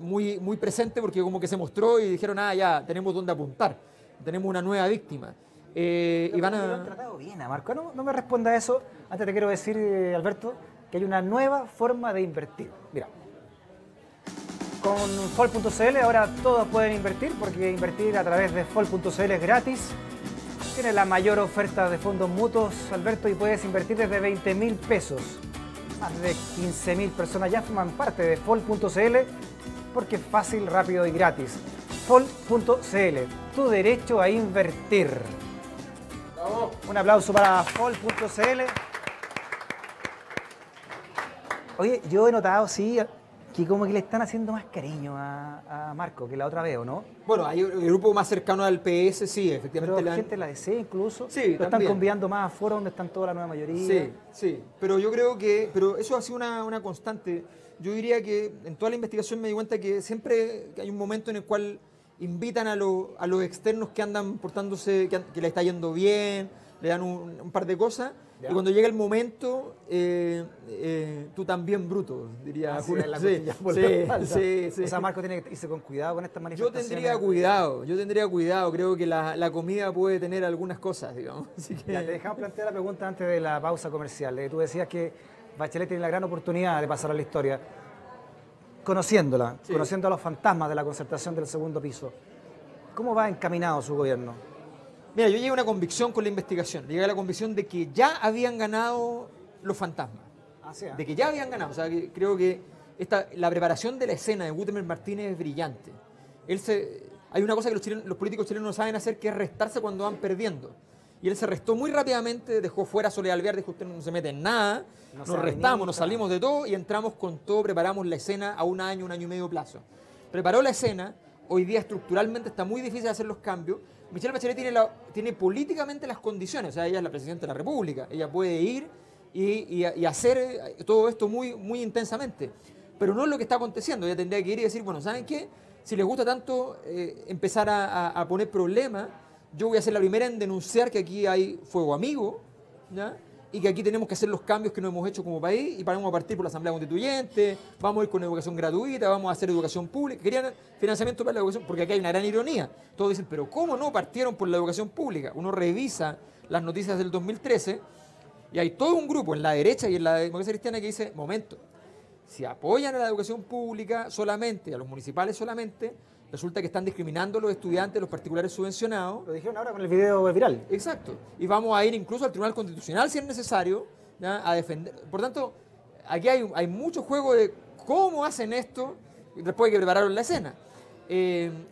muy presente porque como que se mostró y dijeron, ya, tenemos dónde apuntar, tenemos una nueva víctima. Y van a... Lo han tratado bien a Marco. No me responda a eso. Antes te quiero decir, Alberto, que hay una nueva forma de invertir. Mira. Con Fol.cl ahora todos pueden invertir porque invertir a través de Fol.cl es gratis. Tiene la mayor oferta de fondos mutuos, Alberto, y puedes invertir desde 20.000 pesos. Más de 15.000 personas ya forman parte de Fol.cl porque es fácil, rápido y gratis. Fol.cl, tu derecho a invertir. ¡Bravo! Un aplauso para Fol.cl. Oye, yo he notado, sí, que como que le están haciendo más cariño a Marco que la otra vez, ¿o no? Bueno, hay el grupo más cercano al PS, sí, efectivamente. Pero gente de la DC incluso, sí, lo están conviando más a foros donde están toda la nueva mayoría. Sí, pero yo creo que eso ha sido una constante. Yo diría que en toda la investigación me di cuenta que siempre hay un momento en el cual invitan a los externos que andan portándose, que le está yendo bien, le dan un par de cosas. ¿Ya? Y cuando llega el momento, tú también bruto, diría Julio. Sí. O sea, Marco tiene que irse con cuidado con estas manifestaciones. Yo tendría cuidado. Creo que la comida puede tener algunas cosas, digamos. Así que... Ya, te dejamos plantear la pregunta antes de la pausa comercial. Tú decías que Bachelet tiene la gran oportunidad de pasar a la historia, conociendo a los fantasmas de la concertación del segundo piso. ¿Cómo va encaminado su gobierno? Mira, yo llegué a una convicción con la investigación. Llegué a la convicción de que ya habían ganado los fantasmas. De que ya habían ganado. O sea, que creo que la preparación de la escena de Guterres Martínez es brillante. Hay una cosa que los políticos chilenos no saben hacer, que es restarse cuando van perdiendo. Y él se restó muy rápidamente, dejó fuera a Soledad Alvear, dijo, usted no se mete en nada, nos restamos, nos salimos de todo y entramos con todo, preparamos la escena a un año y medio plazo. Preparó la escena, hoy día estructuralmente está muy difícil hacer los cambios. Michelle Bachelet tiene políticamente las condiciones, o sea, ella es la presidenta de la República, ella puede ir y hacer todo esto muy, muy intensamente, pero no es lo que está aconteciendo. Ella tendría que ir y decir, bueno, ¿saben qué? si les gusta tanto empezar a poner problemas, yo voy a ser la primera en denunciar que aquí hay fuego amigo, ¿ya? Y que aquí tenemos que hacer los cambios que no hemos hecho como país y vamos a partir por la Asamblea Constituyente, vamos a ir con educación gratuita, vamos a hacer educación pública. Querían financiamiento para la educación, porque aquí hay una gran ironía. Todos dicen, pero ¿cómo no partieron por la educación pública? Uno revisa las noticias del 2013 y hay todo un grupo en la derecha y en la democracia cristiana que dice, momento, si apoyan a la educación pública solamente, a los municipales solamente, resulta que están discriminando a los estudiantes, los particulares subvencionados. Lo dijeron ahora con el video viral. Exacto. Y vamos a ir incluso al Tribunal Constitucional si es necesario, ¿ya? A defender. Por tanto, aquí hay mucho juego de cómo hacen esto después de que prepararon la escena.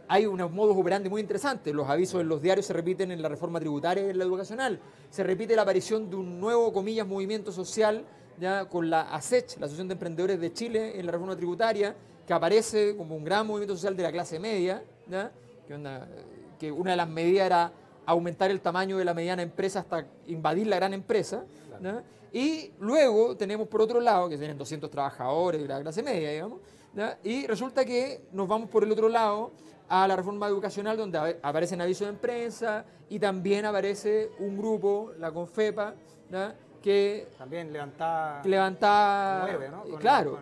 Hay unos modos operandi muy interesantes. Los avisos en los diarios se repiten en la reforma tributaria y en la educacional. Se repite la aparición de un nuevo, comillas, movimiento social, ya con la ASECH, la Asociación de Emprendedores de Chile, en la reforma tributaria, que aparece como un gran movimiento social de la clase media, ¿ya? Que una de las medidas era aumentar el tamaño de la mediana empresa hasta invadir la gran empresa. ¿Ya? Y luego tenemos por otro lado, que tienen 200 trabajadores de la clase media, digamos, ¿ya? Y resulta que nos vamos por el otro lado a la reforma educacional, donde aparecen avisos de prensa y también aparece un grupo, la CONFEPA, ¿ya? Que también levantaba como héroe, ¿no? Claro.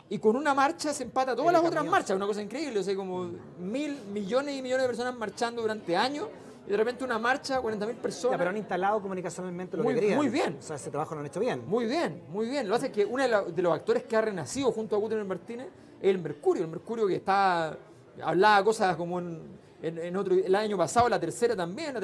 Y con una marcha se empata todas las otras marchas, una cosa increíble, o sea, como millones y millones de personas marchando durante años y de repente una marcha, 40.000 personas. Ya, pero han instalado comunicacionalmente lo que querían. Muy bien. O sea, ese trabajo lo han hecho bien. Muy bien, muy bien. Lo hace que uno de los actores que ha renacido junto a Gutenberg Martínez es el Mercurio que hablaba cosas como en otro, el año pasado, la tercera también,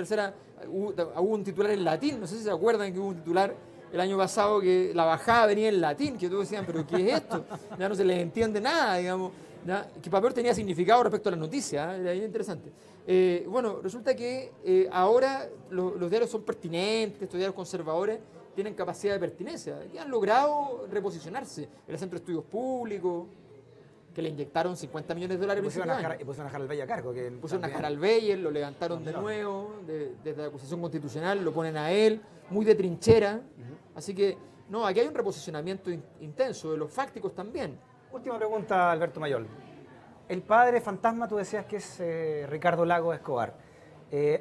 hubo un titular en latín, no sé si se acuerdan que hubo un titular el año pasado que la bajada venía en latín, que todos decían, pero ¿qué es esto? Ya no se les entiende nada, digamos, ¿ya? Que para peor tenía significado respecto a la noticia, era interesante. Bueno, resulta que ahora los diarios son pertinentes, estos diarios conservadores tienen capacidad de pertinencia y han logrado reposicionarse. El Centro de Estudios Públicos, que le inyectaron $50 millones Y pusieron a Harold Bey a cargo. Pusieron a Harold Bey, lo levantaron de nuevo, desde la acusación constitucional, lo ponen a él, muy de trinchera. Así que, no, aquí hay un reposicionamiento intenso, de los fácticos también. Última pregunta, Alberto Mayol. El padre fantasma, tú decías que es Ricardo Lagos Escobar.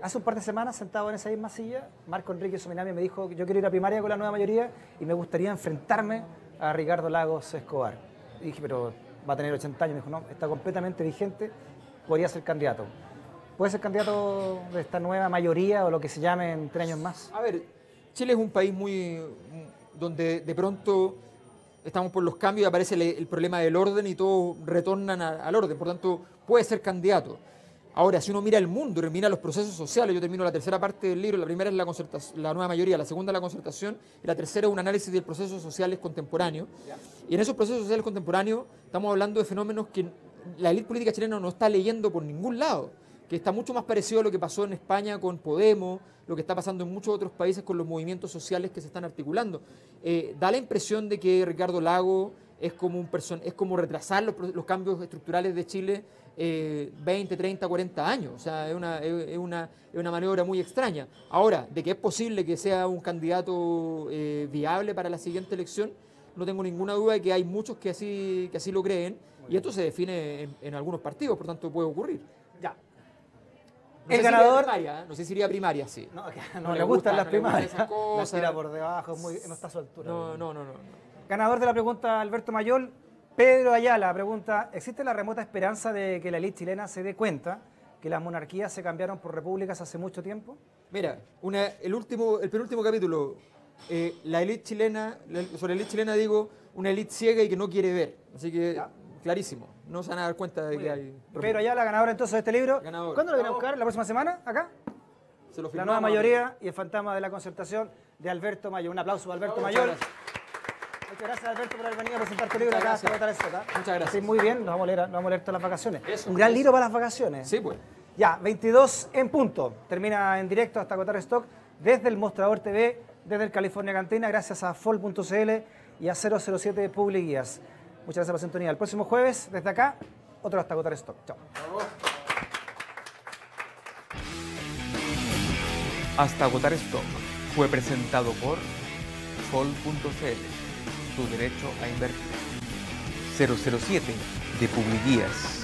Hace un par de semanas, sentado en esa misma silla, Marco Enrique Sominami me dijo que yo quiero ir a primaria con la nueva mayoría y me gustaría enfrentarme a Ricardo Lagos Escobar. Y dije, pero va a tener 80 años. Me dijo, no, está completamente vigente, podría ser candidato. ¿Puede ser candidato de esta nueva mayoría o lo que se llame en 3 años más? A ver, Chile es un país donde de pronto estamos por los cambios y aparece el problema del orden y todos retornan al orden. Por tanto, puede ser candidato. Ahora, si uno mira el mundo y mira los procesos sociales, yo termino la tercera parte del libro, la primera es la nueva mayoría, la segunda es la concertación, y la tercera es un análisis de procesos sociales contemporáneos. Y en esos procesos sociales contemporáneos estamos hablando de fenómenos que la élite política chilena no está leyendo por ningún lado, que está mucho más parecido a lo que pasó en España con Podemos, lo que está pasando en muchos otros países con los movimientos sociales que se están articulando. Da la impresión de que Ricardo Lagos es como retrasar los cambios estructurales de Chile 20, 30, 40 años. O sea, es una maniobra muy extraña. Ahora, de que es posible que sea un candidato viable para la siguiente elección, no tengo ninguna duda de que hay muchos que así lo creen, y esto se define en algunos partidos, por tanto puede ocurrir. Ya. El ganador. No sé si iría a primaria, sí. No le gustan las primarias. La tira por debajo, no está a su altura. No. Ganador de la pregunta, Alberto Mayol. Pedro Ayala pregunta, ¿existe la remota esperanza de que la élite chilena se dé cuenta que las monarquías se cambiaron por repúblicas hace mucho tiempo? Mira, el penúltimo capítulo, sobre la élite chilena digo, una élite ciega y que no quiere ver. Así que, clarísimo, no se van a dar cuenta de que hay... Pedro Ayala, ganador entonces de este libro. Ganador. ¿Cuándo lo viene a buscar? ¿La próxima semana? ¿Acá? La nueva mayoría y el fantasma de la concertación de Alberto Mayol. Un aplauso a Alberto Mayol. Muchas gracias, Alberto, por haber venido a presentar tu libro acá hasta Votar Stock. Muchas gracias. Sí, muy bien, nos vamos a leer todas las vacaciones. Eso, un gran libro para las vacaciones. Sí, pues. Ya, 22 en punto. Termina en directo hasta Agotar Stock desde el Mostrador TV, desde el California Cantina, gracias a Fol.cl y a 007 Public Guías. Muchas gracias por la sintonía. El próximo jueves, desde acá, otro hasta Agotar Stock. Chao. Hasta Agotar Stock fue presentado por Fol.cl, tu derecho a invertir. 007 de Public Guías.